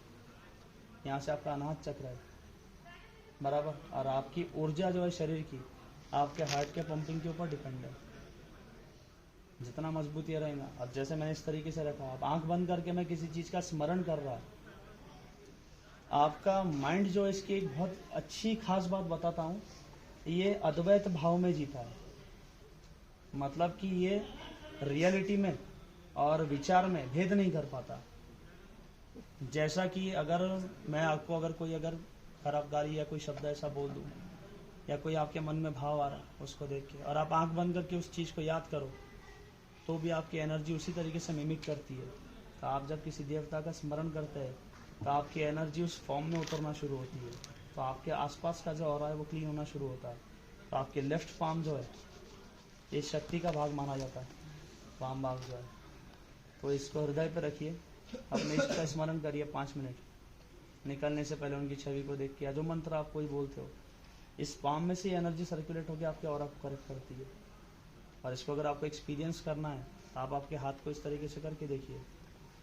यहाँ से आपका अनाहत चक्र है बराबर, और आपकी ऊर्जा जो है शरीर की आपके हार्ट के पंपिंग के ऊपर डिपेंड है। जितना मजबूत ये रहेगा, और जैसे मैंने इस तरीके से रखा, आप आंख बंद करके मैं किसी चीज़ का स्मरण कर रहा है, आपका माइंड जो है, इसकी एक बहुत अच्छी खास बात बताता हूँ, ये अद्वैत भाव में जीता है। मतलब कि ये रियलिटी में और विचार में भेद नहीं कर पाता। जैसा कि अगर मैं आपको अगर कोई अगर खराब गाली या कोई शब्द ऐसा बोल दूँ, या कोई आपके मन में भाव आ रहा है उसको देख के, और आप आंख बंद करके उस चीज़ को याद करो, तो भी आपकी एनर्जी उसी तरीके से मिमिक करती है। तो आप जब किसी देवता का स्मरण करते हैं तो आपकी एनर्जी उस फॉर्म में उतरना शुरू होती है, तो आपके आसपास का जो हो रहा है वो क्लीन होना शुरू होता है। तो आपके लेफ्ट पाम जो है ये शक्ति का भाग माना जाता है, पाम भाग जो है, तो इसको हृदय पर रखिए, अपने इष्ट का स्मरण करिए 5 मिनट, निकलने से पहले उनकी छवि को देख के, या जो मंत्र आप कोई बोलते हो इस पाम में से एनर्जी सर्कुलेट होकर आपके ऑरा को करेक्ट करती है। और इसको अगर आपको एक्सपीरियंस करना है तो आप आपके हाथ को इस तरीके से करके देखिए,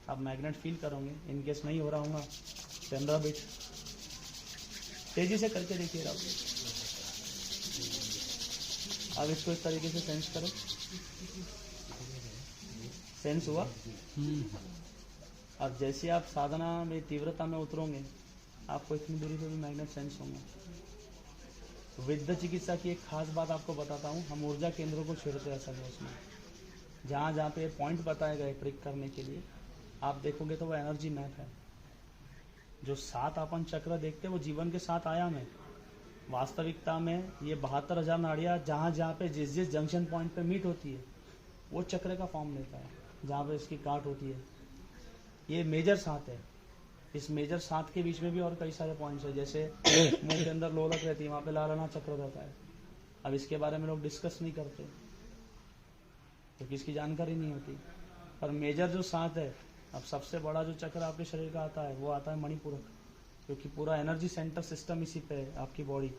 आप मैग्नेट फील करोगे। इन केस नहीं हो रहा होगा 15 बिट तेजी से करके देखिए आप। अब इसको इस तरीके से सेंस करो, सेंस हुआ। अब जैसे आप साधना में तीव्रता में उतरोगे आपको इतनी दूरी पे भी मैग्नेट सेंस होंगे। विद्या चिकित्सा की एक खास बात आपको बताता हूँ, हम ऊर्जा केंद्रों को छेड़ते हैं असल में उसमें, जहाँ जहाँ पे पॉइंट बताए गए प्रिक करने के लिए, आप देखोगे तो वो एनर्जी मैप है। जो 7 अपन चक्र देखते हैं वो जीवन के 7 आयाम है। वास्तविकता में ये 72,000 नाड़ियाँ जहाँ जहाँ पे जिस जिस जंक्शन पॉइंट पे मीट होती है वो चक्र का फॉर्म लेता है, जहाँ पे इसकी काट होती है। ये मेजर 7 है। इस मेजर 7 के बीच में भी और कई सारे पॉइंट्स है, जैसे मुंह के अंदर लोलक रहती है, वहाँ पे लालना चक्र रहता है। अब इसके बारे में लोग डिस्कस नहीं करते क्योंकि इसकी जानकारी नहीं होती। पर मेजर जो 7 है, अब सबसे बड़ा जो चक्र आपके शरीर का आता है वो आता है मणिपुरक, क्योंकि पूरा एनर्जी सेंटर सिस्टम इसी पे है आपकी बॉडी।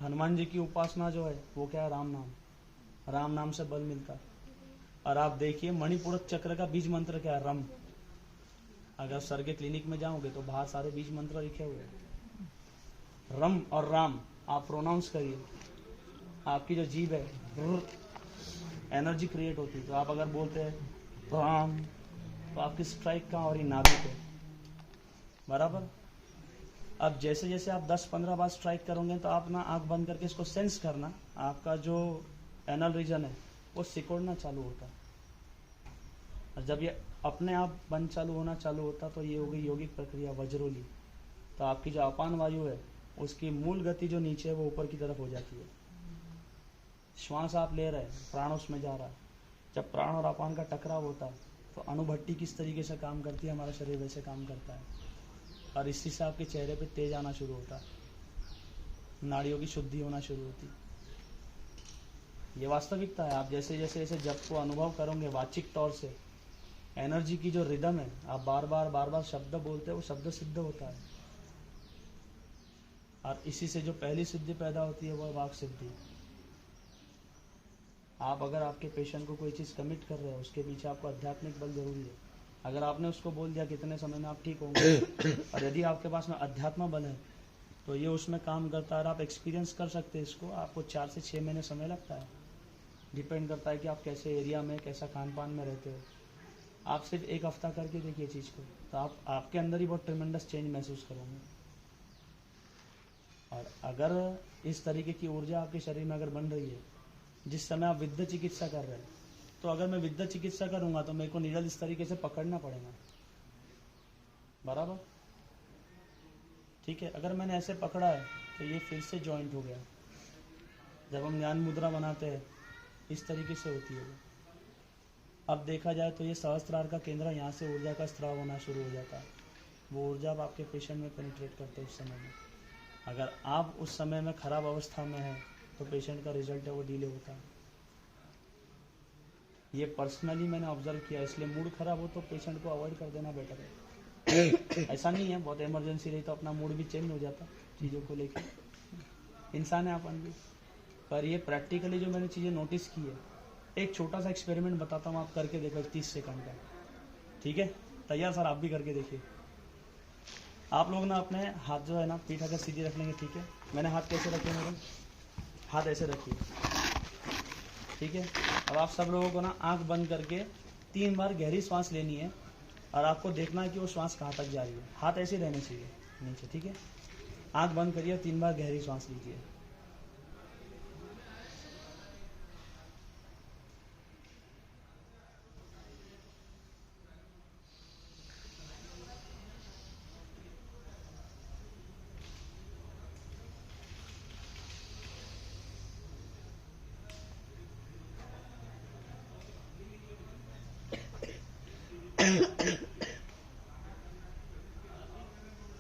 हनुमान जी की उपासना जो है वो क्या है, राम नाम। राम नाम से बल मिलता है। और आप देखिए मणिपुरक चक्र का बीज मंत्र क्या है, रम। अगर सर के क्लिनिक में जाओगे तो बाहर सारे बीज मंत्र लिखे हुए हैं। रम और राम आप प्रोनाउंस करिए, आपकी जो जीभ है एनर्जी क्रिएट होती है। तो आप अगर बोलते हैं राम तो आपकी स्ट्राइक कहाँ हो रही, नाभि पे, बराबर। अब जैसे जैसे आप 10-15 बार स्ट्राइक करोगे तो आप ना आंख बंद करके इसको सेंस करना, आपका जो एनल रीजन है वो सिकुड़ना चालू होता है। और जब ये अपने आप बंद चालू होना चालू होता तो ये होगी योगिक प्रक्रिया वज्रोली। तो आपकी जो अपान वायु है उसकी मूल गति जो नीचे है वो ऊपर की तरफ हो जाती है। श्वास आप ले रहे हैं, प्राण उसमें जा रहा है। जब प्राण और अपान का टकराव होता है तो अणुभट्टी किस तरीके से काम करती है, हमारा शरीर वैसे काम करता है। और इसी से आपके चेहरे पे तेज आना शुरू होता है, नाड़ियों की शुद्धि होना शुरू होती है। ये वास्तविकता है। आप जैसे जैसे जैसे जब को अनुभव करोगे वाचिक तौर से, एनर्जी की जो रिदम है, आप बार बार शब्द बोलते हो वो शब्द सिद्ध होता है। और इसी से जो पहली सिद्धि पैदा होती है वो है वाक सिद्धि। आप अगर आपके पेशेंट को कोई चीज़ कमिट कर रहे हो उसके पीछे आपको आध्यात्मिक बल जरूरी है। अगर आपने उसको बोल दिया कितने समय में आप ठीक होंगे, और यदि आपके पास में अध्यात्म बल है तो ये उसमें काम करता है और आप एक्सपीरियंस कर सकते हैं इसको। आपको 4 से 6 महीने समय लगता है, डिपेंड करता है कि आप कैसे एरिया में, कैसा खान पान में रहते हो। आप सिर्फ 1 हफ्ता करके देखिए चीज़ को, तो आप आपके अंदर ही बहुत ट्रिमेंडस चेंज महसूस करोगे। और अगर इस तरीके की ऊर्जा आपके शरीर में अगर बन रही है जिस समय आप विद्या चिकित्सा कर रहे हैं, तो अगर मैं विद्या चिकित्सा करूंगा तो मेरे को नीडल इस तरीके से पकड़ना पड़ेगा, बराबर, ठीक है। अगर मैंने ऐसे पकड़ा है तो ये फिर से जॉइंट हो गया। जब हम ज्ञान मुद्रा बनाते हैं इस तरीके से होती है। अब देखा जाए तो ये सहस्त्रार का केंद्र, यहाँ से ऊर्जा का स्त्राव होना शुरू हो जाता है। वो ऊर्जा आप आपके पेशेंट में पेनिट्रेट करते हैं उस समय में। अगर आप उस समय में खराब अवस्था में हैं तो पेशेंट का रिजल्ट है वो डिले होता है। ये पर्सनली मैंने ऑब्जर्व किया, इसलिए मूड खराब हो तो पेशेंट को अवॉइड कर देना बेटर है। ऐसा नहीं है, बहुत इमरजेंसी रही तो अपना मूड भी चेंज हो जाता चीज़ों को लेकर, इंसान है अपन भी। पर ये प्रैक्टिकली जो मैंने चीज़ें नोटिस की है, एक छोटा सा एक्सपेरिमेंट बताता हूँ, आप करके देखो 30 सेकंड का, ठीक है। तैयार सर? आप भी करके देखिए। आप लोग ना अपने हाथ जो है ना पीठ अगर सीधी रख लेंगे, ठीक है। मैंने हाथ कैसे रखे मेरे, हाथ ऐसे रखिए, ठीक है। अब आप सब लोगों को ना आंख बंद करके 3 बार गहरी सांस लेनी है और आपको देखना है कि वो श्वास कहाँ तक जा रही है। हाथ ऐसे रहने चाहिए नीचे, ठीक है। आंख बंद करिए, 3 बार गहरी सांस लीजिए।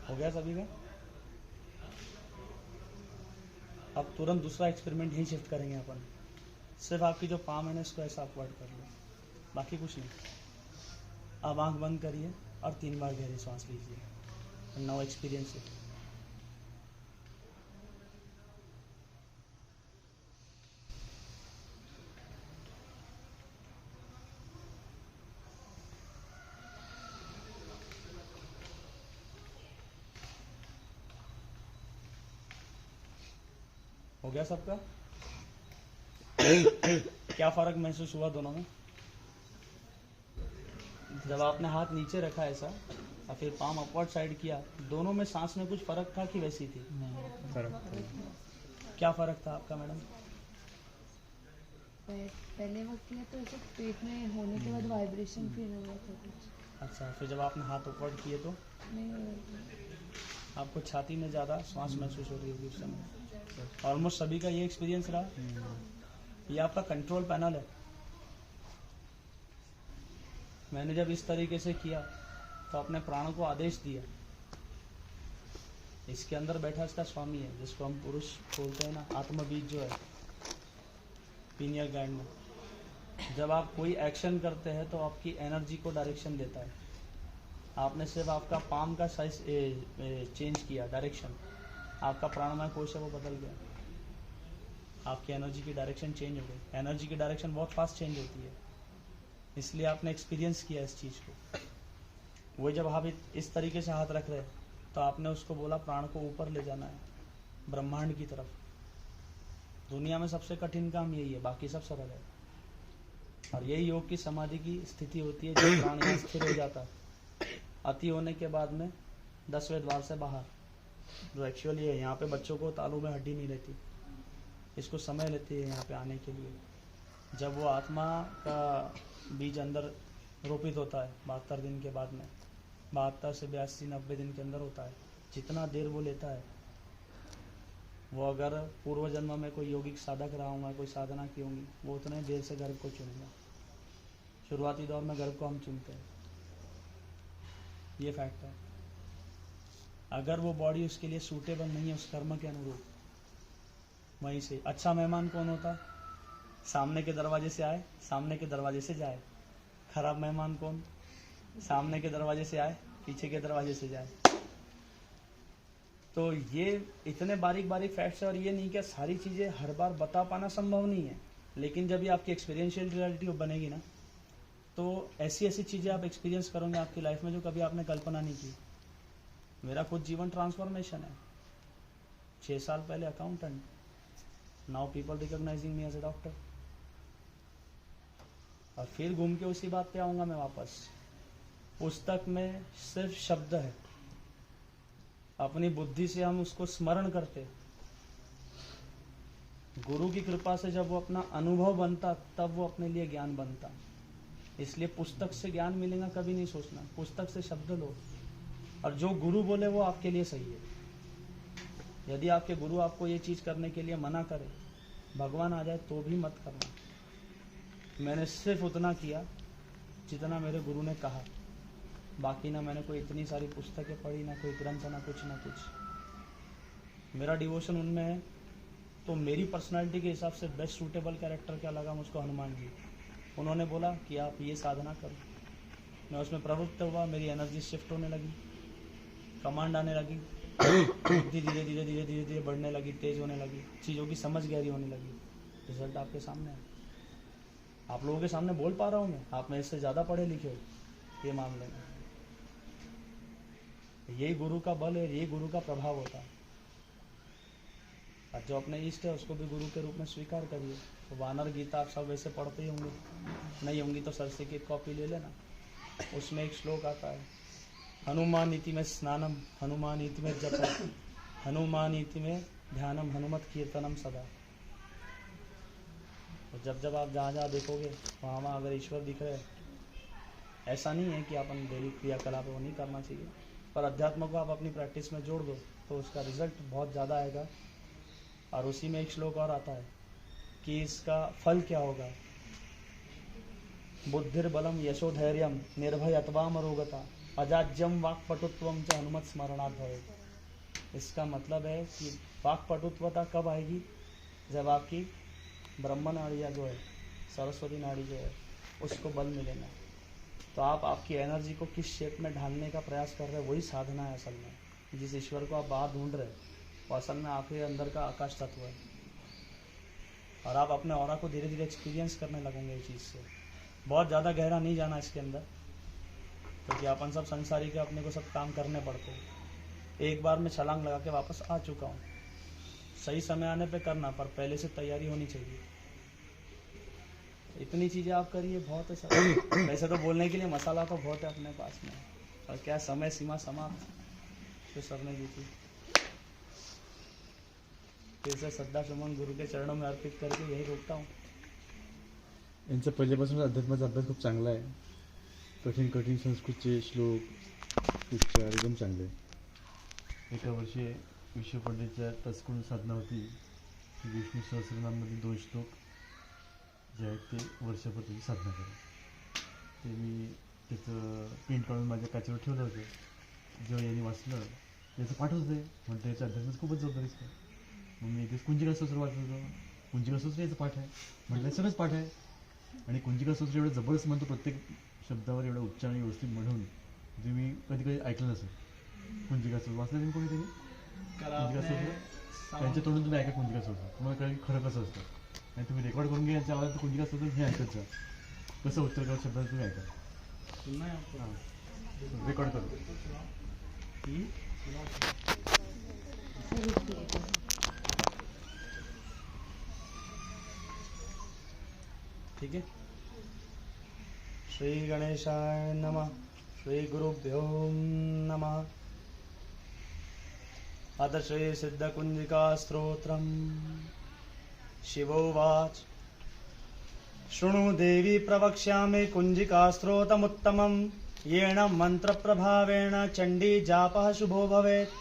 हो गया सभी का? अब तुरंत दूसरा एक्सपेरिमेंट ही शिफ्ट करेंगे अपन। सिर्फ आपकी जो पाम है ना इसको ऐसा अपवर्ड कर लो, बाकी कुछ नहीं। अब आंख बंद करिए और 3 बार गहरी सांस लीजिए। Now experience it. हो गया सबका? क्या फर्क महसूस हुआ दोनों में? जब आपने हाथ नीचे रखा ऐसा और फिर पाम अपवर्ड साइड किया, दोनों में सांस में कुछ फर्क था कि वैसी थी? नहीं फर्क था। क्या फर्क था आपका मैडम? पहले वक्त किया तो ऐसे पेट में होने के बाद वाइब्रेशन फील हो रहा था कुछ। अच्छा, फिर जब आपने हाथ अपवर्ड किए तो नहीं हो रहा था। आपको छाती में ज़्यादा श्वास महसूस हो रही होगी उस समय। ऑलमोस्ट सभी का ये एक्सपीरियंस रहा। ये आपका कंट्रोल पैनल है। मैंने जब इस तरीके से किया तो अपने प्राणों को आदेश दिया। इसके अंदर बैठा इसका स्वामी है, जिसको हम पुरुष बोलते हैं ना, आत्मबीज जो है पीनियल ग्लैंड में। जब आप कोई एक्शन करते हैं तो आपकी एनर्जी को डायरेक्शन देता है। आपने सिर्फ आपका पाम का साइज चेंज किया, डायरेक्शन, आपका प्राणमय कोश है वो बदल गया। आपकी एनर्जी की डायरेक्शन चेंज हो गई। एनर्जी की डायरेक्शन बहुत फास्ट चेंज होती है, इसलिए आपने एक्सपीरियंस किया इस चीज़ को। वही जब आप इस तरीके से हाथ रख रहे तो आपने उसको बोला प्राण को ऊपर ले जाना है, ब्रह्मांड की तरफ। दुनिया में सबसे कठिन काम यही है, बाकी सब सरल है। और यही योग की समाधि की स्थिति होती है जब प्राण यहाँ स्थिर हो जाता है। अति होने के बाद में 10वें द्वार से बाहर, जो एक्चुअली है, यहाँ पे बच्चों को तालू में हड्डी नहीं रहती, इसको समय लेती है यहाँ पे आने के लिए। जब वो आत्मा का बीज अंदर रोपित होता है 72 दिन के बाद में, 72 से 82-90 दिन के अंदर होता है। जितना देर वो लेता है, वो अगर पूर्व जन्म में कोई यौगिक साधक रहा होगा, कोई साधना की होंगी, वो उतने देर से गर्भ को चुनेगा। शुरुआती दौर में गर्भ को हम चुनते हैं, ये फैक्ट है। अगर वो बॉडी उसके लिए सूटेबल नहीं है उस कर्म के अनुरूप, वहीं से अच्छा मेहमान कौन होता है? सामने के दरवाजे से आए, सामने के दरवाजे से जाए। खराब मेहमान कौन? सामने के दरवाजे से आए, पीछे के दरवाजे से जाए। तो ये इतने बारीक बारीक फैक्ट्स है, और ये नहीं कि सारी चीज़ें हर बार बता पाना संभव नहीं है, लेकिन जब ये आपकी एक्सपीरियंशियल रियलिटी बनेगी ना, तो ऐसी ऐसी चीज़ें आप एक्सपीरियंस करोगे आपकी लाइफ में जो कभी आपने कल्पना नहीं की। मेरा खुद जीवन ट्रांसफॉर्मेशन है। 6 साल पहले accountant, now people recognising me as a doctor. और फिर घूम के उसी बात पे आऊँगा मैं वापस। पुस्तक में सिर्फ शब्द है, अपनी बुद्धि से हम उसको स्मरण करते। गुरु की कृपा से जब वो अपना अनुभव बनता, तब वो अपने लिए ज्ञान बनता। इसलिए पुस्तक से ज्ञान मिलेगा कभी नहीं सोचना, पुस्तक से शब्द लो, और जो गुरु बोले वो आपके लिए सही है। यदि आपके गुरु आपको ये चीज़ करने के लिए मना करे, भगवान आ जाए, तो भी मत करना। मैंने सिर्फ उतना किया जितना मेरे गुरु ने कहा, बाकी ना मैंने कोई इतनी सारी पुस्तकें पढ़ी, ना कोई ग्रंथ, ना कुछ। मेरा डिवोशन उनमें है। तो मेरी पर्सनालिटी के हिसाब से बेस्ट सूटेबल कैरेक्टर क्या लगा मुझको? हनुमान जी। उन्होंने बोला कि आप ये साधना करो, मैं उसमें प्रवृत्त हुआ, मेरी एनर्जी शिफ्ट होने लगी, कमांड आने लगी, बुद्धि धीरे धीरे धीरे धीरे धीरे बढ़ने लगी, तेज होने लगी, चीज़ों की समझ गहरी होने लगी। रिजल्ट आपके सामने है, आप लोगों के सामने बोल पा रहा हूँ मैं। आप में इससे ज़्यादा पढ़े लिखे हो ये मामले में। यही गुरु का बल है, यही गुरु का प्रभाव होता है। और जो अपने इष्ट है उसको भी गुरु के रूप में स्वीकार करिए। तो वानर गीता आप सब वैसे पढ़ते ही होंगे, नहीं होंगी तो सरसे की कॉपी ले लेना। उसमें एक श्लोक आता है, हनुमान नीति में स्नानम, हनुमान नीति में जप, हनुमान नीति में ध्यानम, हनुमत कीर्तनम सदा। तो जब जब आप जहाँ जहाँ देखोगे वहाँ वहाँ अगर ईश्वर दिख रहे, ऐसा नहीं है कि अपन डेली क्रियाकलाप वो नहीं करना चाहिए, पर अध्यात्म को आप अपनी प्रैक्टिस में जोड़ दो तो उसका रिजल्ट बहुत ज़्यादा आएगा। और उसी में एक श्लोक और आता है कि इसका फल क्या होगा, बुद्धिर्बलम यशोधैर्यम निर्भय अथवा मरोगता अजाज्यम वाक्पटुत्वम च हनुमत स्मरणात् भवेत्। इसका मतलब है कि वाक्पटुत्वता कब आएगी? जब आपकी ब्रह्म नाड़ियाँ जो है, सरस्वती नाड़ी जो है, उसको बल मिलेगा। तो आप आपकी एनर्जी को किस शेप में ढालने का प्रयास कर रहे हैं, वही साधना है असल में। जिस ईश्वर को आप बाहर ढूंढ रहे हैं वो असल में आपके अंदर का आकाश तत्व है। और आप अपने ऑरा को धीरे धीरे एक्सपीरियंस करने लगेंगे इस चीज़ से। बहुत ज़्यादा गहरा नहीं जाना इसके अंदर, क्योंकि अपन सब संसारी के अपने को सब काम करने पड़ते हैं। एक बार मैं छलांग लगा के वापस आ चुका हूँ। सही समय आने पे करना, पर पहले से तैयारी होनी चाहिए। इतनी चीज़ें आप करिए, बहुत है सर। वैसे तो बोलने के लिए मसाला तो बहुत है अपने पास में, और क्या समय सीमा समाप्त तो सर ने दी थी। फिर से श्रद्धा सुमन गुरु के चरणों में अर्पित करके यही रोकता हूँ। यांचा पहिल्यापासून अध्यात्माचा अभ्यास खूप चांगला आहे. कठीण कठीण संस्कृतचे श्लोक उच्चार एकदम चांगले. एका वर्षी विश्वपंडितच्या तत्सकुन साधना होती. विष्णू सहस्रनाममधील 2 श्लोक जे आहेत ते वर्षभर त्याची साधना करा. ते मी त्याचं प्रिंट काढून माझ्या काचेवर ठेवलं होतं. जेव्हा यांनी वाचलं त्याचं पाठ होतं, म्हणतं याच्या अध्यात्मात खूपच जबाबदारीच काय. मग मी इथेच कुंजिका स्तोत्र वाचलं होतं. कुंजिका स्तोत्र याचं पाठ आहे म्हटलं, सगळंच पाठ आहे. आणि कुंजिका स्तोत्र एवढं जबरदस्त म्हणतो, प्रत्येक शब्दावर एवढं उच्चार आणि व्यवस्थित म्हणून जे मी कधी कधी ऐकलं नसेल. कुंजिका स्तोत्र वाचलं तुम्ही कोणीतरी कुंजिका स्तोत्र? त्यांच्या तोंडून तुम्ही ऐका कुंजिका स्तोत्र, तुम्हाला कळेल खरं कसं असतं. आणि तुम्ही रेकॉर्ड करून घ्या यांच्या आवाजात कुंजिका स्तोत्र हे ऐकत जा, कसं उच्चार करा शब्दात तुम्ही ऐका. हां रेकॉर्ड करू. ठीक है. श्री गणेशाय नमः. श्री गुरुभ्यो नमः. अथ श्री सिद्धकुंजिका स्तोत्रम्. शिवोवाच. शृणु देवी प्रवक्ष्यामि कुंजिका स्तोत्रमुत्तमम्. येन मन्त्रप्रभावेण चण्डी जापः शुभो भवेत्.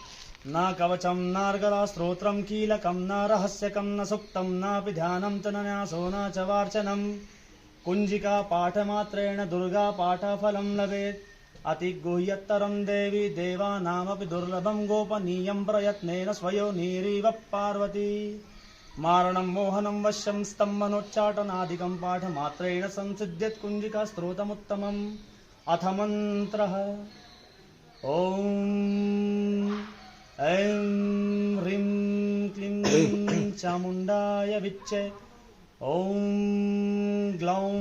न कवचं नार्गला स्तोत्रं कीलकं न रहस्यकं न सुक्तं नापि ध्यानं च न न्यासो न च वार्चनं. कुंजिका पाठमात्रेण दुर्गा पाठफलं लभेत्. अतिगुह्यतरं देवी देवानामपि दुर्लभं गोपनीयं प्रयत्नेन स्वयोनिरिव पार्वती. मारणं मोहनं वश्यं स्तम्भनोच्चाटनादिकं पाठमात्रेण संसिद्ध्यत् कुंजिका स्तोत्रमुत्तमम्. अथ मन्त्रः. ॐ ऐं ह्रीं क्लीं चामुण्डाय विच्चे. ॐ ग्लौं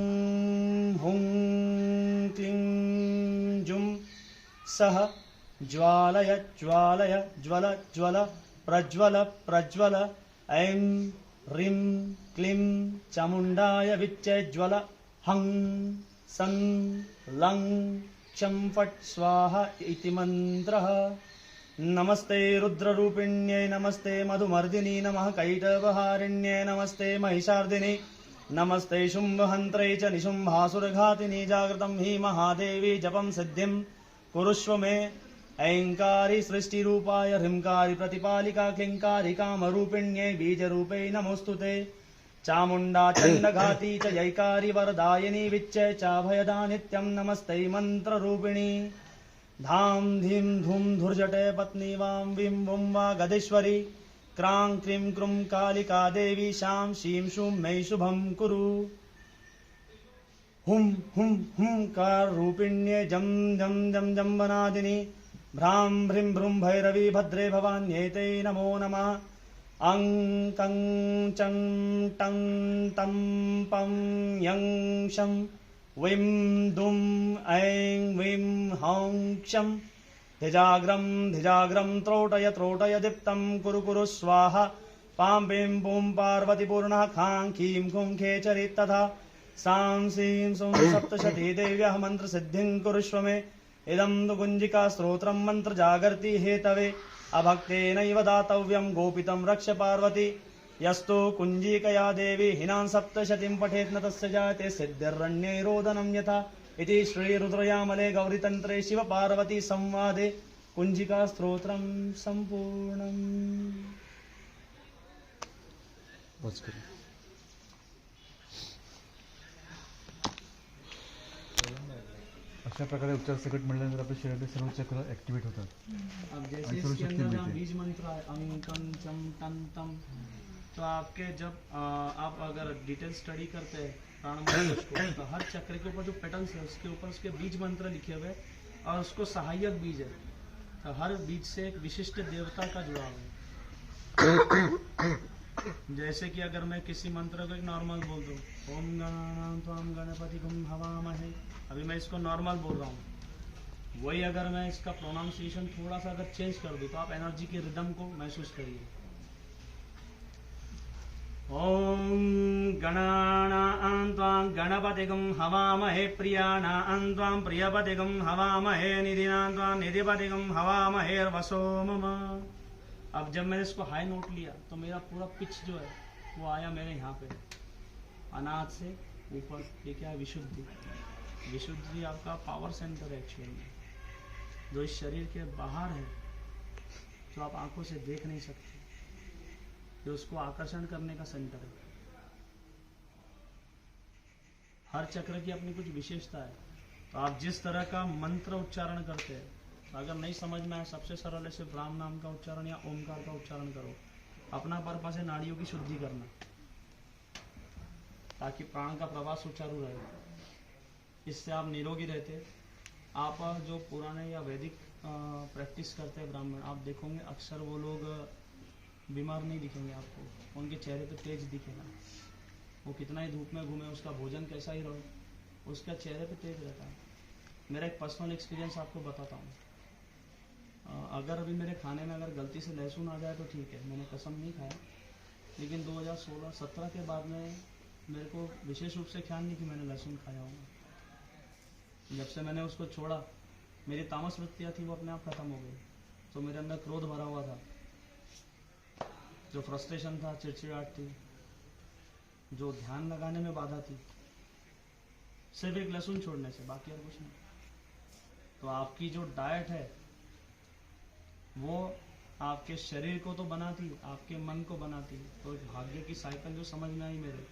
हुं क्लीं जुं सः ज्वालय ज्वालय ज्वल ज्वल प्रज्वल प्रज्वल. ऐं ह्रीं क्लीं चामुण्डाय विच्चे ज्वल. हं सं लं क्षं फट् स्वाहा इति मन्त्रः. नमस्ते रुद्ररूपिण्यै नमस्ते मधुमर्दिनी नमः कैटभहारिण्यै नमस्ते महिषार्दिनी नमस्ते शुम्भहन्त्रै च निशुम्भासुरघातिनी. जागृतं हि महादेवी जपं सिद्धिं कुरुष्व मे. ऐङ्कारी सृष्टिरूपाय ह्रींकारी प्रतिपालिका क्लीङ्कारी कामरूपिण्यै बीजरूपै नमोऽस्तुते. चामुण्डा चण्डघाती च जैकारी वरदायिनी विच्चे चाभयदा नित्यं नमस्ते मन्त्ररूपिणी. धाम धीम धूम धुर्जटे पत्नी वां विं वुं वा गदेश्वरी. क्रां क्रीं क्रूं कालिका देवी शां शीं शूं मे शुभं कुरु. हुं हुं हुंकार रूपिण्ये जं जं जं जम्बनादिनी. भ्रां भ्रीं भ्रूं भैरवी भद्रे भवान्येते नमो नमः. अं कं चं टं तं पं यं शं विं दुं ऐं विं हौं क्षं. धिजाग्रं त्रोटय त्रोटय दीप्तं कुरु कुरु स्वाहा. पां पीं पूं पार्वती पूर्णः खां खीं खुं खेचरि तथा. सां सीं सुं सप्तशती देव्यः मन्त्रसिद्धिं कुरुष्व मे. इदं तु कुंजिका स्तोत्रं मन्त्रजागर्ति हेतवे. अभक्तेनैव दातव्यं गोपितं रक्ष पार्वती. यस्तु कुंजिकया देवी हिनां सप्तशतीं पठेत् न तस्य जायते सिद्धिर्रण्ये रोदनं यथा. इति श्री रुद्रयामले गौरीतन्त्रे शिवपार्वती संवादे कुंजिका स्तोत्रं सम्पूर्णम्. वाच करू. अशा प्रकारे उपचार सकट म्हणल्यानंतर आपल्या शरीरातले सर्व चक्र ऍक्टिव्हेट होतात. अब जैसे आणि इसके सर्व शक्ती अंदर जहाँ मिळते. बीज मंत्र है अंग कं चम टं तम, तो आपके जब आप अगर डिटेल स्टडी करते हैं प्राणायाम को, तो हर चक्र के ऊपर जो पैटर्न्स है उसके ऊपर उसके बीज मंत्र लिखे हुए और उसको सहायक बीज है. तो हर बीज से एक विशिष्ट देवता का जुड़ाव है. जैसे कि अगर मैं किसी मंत्र को एक नॉर्मल बोल दूं, ओम गणानां त्वां गणपतिगुं हवामहे, अभी मैं इसको नॉर्मल बोल रहा हूँ. वही अगर मैं इसका प्रोनाउंसिएशन थोड़ा सा अगर चेंज कर दूं तो आप एनर्जी के रिदम को महसूस करिए. गणानां त्वां गणपतिगं हवामहे प्रियाणां त्वां प्रियपतिगं हवामहे निधिनां त्वां निधिपतिगं हवामहे वसो मम। अब जब मैंने इसको हाई नोट लिया तो मेरा पूरा पिच जो है वो आया मेरे यहाँ पे, अनाथ से ऊपर। ये क्या है? विशुद्धि। विशुद्धि आपका पावर सेंटर है एक्चुअली में, जो इस शरीर के बाहर है, जो आप आंखों से देख नहीं सकते, जो उसको आकर्षण करने का सेंटर है। हर चक्र की अपनी कुछ विशेषता है। तो आप जिस तरह का मंत्र उच्चारण करते हैं, अगर नहीं समझ में आए, सबसे सरल है सिर्फ राम नाम का उच्चारण या ओमकार का उच्चारण करो। अपना पर्पस है नाड़ियों की शुद्धि करना, ताकि प्राण का प्रवाह सुचारू रहे। इससे आप निरोगी रहते। आप जो पुराने या वैदिक प्रैक्टिस करते हैं ब्राह्मण, आप देखोगे अक्सर वो लोग बीमार नहीं दिखेंगे आपको, उनके चेहरे पे तेज दिखेगा। वो कितना ही धूप में घूमे, उसका भोजन कैसा ही रहे, उसका चेहरे पे तेज रहता है। मेरा एक पर्सनल एक्सपीरियंस आपको बताता हूँ। अगर अभी मेरे खाने में अगर गलती से लहसुन आ जाए तो ठीक है, मैंने कसम नहीं खाया, लेकिन 2016-17 के बाद में मेरे को विशेष रूप से ख्याल नहीं कि मैंने लहसुन खाया होगा। जब से मैंने उसको छोड़ा, मेरी तामस वृत्तियाँ थी वो अपने आप खत्म हो गई। तो मेरे अंदर क्रोध भरा हुआ था, जो फ्रस्ट्रेशन था, चिड़चिड़ाहट थी, जो ध्यान लगाने में बाधा थी, सिर्फ एक लहसुन छोड़ने से, बाकी और कुछ नहीं। तो आपकी जो डाइट है वो आपके शरीर को तो बनाती, आपके मन को बनाती। तो एक भाग्य की साइकिल जो समझ में आई मेरे,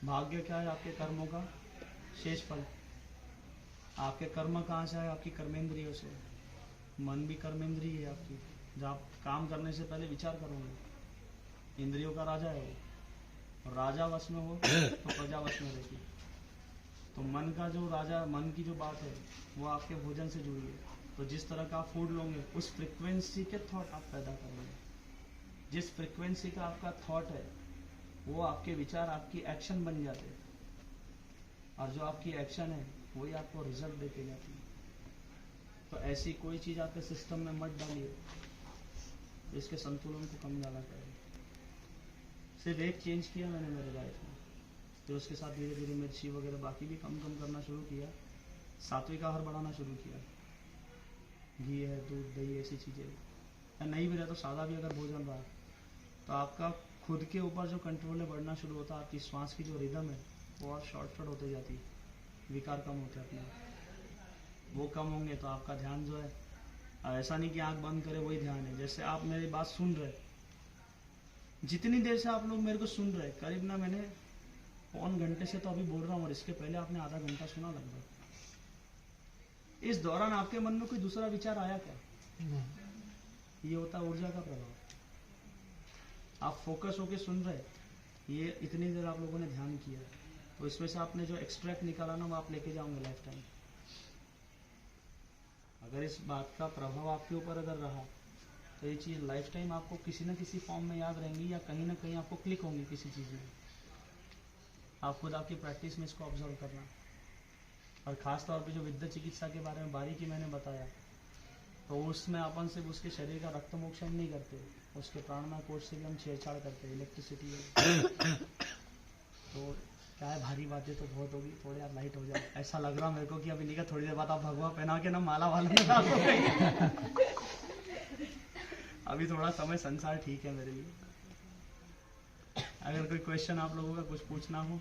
भाग्य क्या है? आपके कर्मों का शेष फल। आपके कर्म कहाँ से आए? आपकी कर्मेंद्रियों से। मन भी कर्मेंद्रिय है आपकी, जब आप काम करने से पहले विचार करोगे। इंद्रियों का राजा है वो, और राजा वश में हो तो प्रजा वश में रहती। तो मन का जो राजा, मन की जो बात है वो आपके भोजन से जुड़ी है। तो जिस तरह का आप फूड लोगे, उस फ्रिक्वेंसी के थॉट आप पैदा करोगे। जिस फ्रिक्वेंसी का आपका थॉट है वो आपके विचार, आपकी एक्शन बन जाते हैं, और जो आपकी एक्शन है वही आपको रिजल्ट देके जाती है। तो ऐसी कोई चीज़ आपके सिस्टम में मत डालिए इसके संतुलन को कम डाला करे। सिर्फ एक चेंज किया मैंने मेरे लाइफ में, फिर उसके साथ धीरे धीरे मिर्ची वगैरह बाकी भी कम करना शुरू किया। सात्विक आहार बढ़ाना शुरू किया, घी है, दूध, दही, ऐसी चीज़ें। या नहीं भी रहा तो सादा भी अगर भोजन रहा, तो आपका खुद के ऊपर जो कंट्रोल है बढ़ना शुरू होता है। आपकी श्वास की जो रिदम है वो और शॉर्टकट होते जाती है, विकार कम होते हैं अपने आप। वो कम होंगे तो आपका ध्यान जो है, ऐसा नहीं कि आंख बंद करे वही ध्यान है। जैसे आप मेरी बात सुन रहे, जितनी देर से आप लोग मेरे को सुन रहे, करीब ना मैंने 1 घंटे से तो अभी बोल रहा हूँ, और इसके पहले आपने आधा घंटा सुना लगभग। इस दौरान आपके मन में कोई दूसरा विचार आया क्या? ये होता है ऊर्जा का प्रभाव। आप फोकस होके सुन रहे, ये इतनी देर आप लोगों ने ध्यान किया, तो इसमें से आपने जो एक्सट्रैक्ट निकाला ना वो आप लेके जाओगे लाइफ टाइम। अगर इस बात का प्रभाव आपके ऊपर अगर रहा तो ये चीज़ लाइफ टाइम आपको किसी न किसी फॉर्म में याद रहेंगी, या कहीं ना कहीं आपको क्लिक होंगी किसी चीज़ में। आप खुद आपकी प्रैक्टिस में इसको ऑब्जर्व करना। और ख़ास तौर पे जो विद्या चिकित्सा के बारे में बारीकी मैंने बताया, तो उसमें अपन सिर्फ उसके शरीर का रक्त मोक्षण नहीं करते, उसके प्राणमय कोश से भी हम छेड़छाड़ करते हैं। इलेक्ट्रिसिटी है तो क्या है, भारी बातें तो बहुत होगी, थोड़े आप लाइट हो जाए। ऐसा लग रहा मेरे को कि अभी नहीं का थोड़ी देर बाद आप भगवा पहना के ना माला वाला अभी थोड़ा समय संसार ठीक है मेरे लिए। अगर कोई क्वेश्चन आप लोगों का कुछ पूछना हो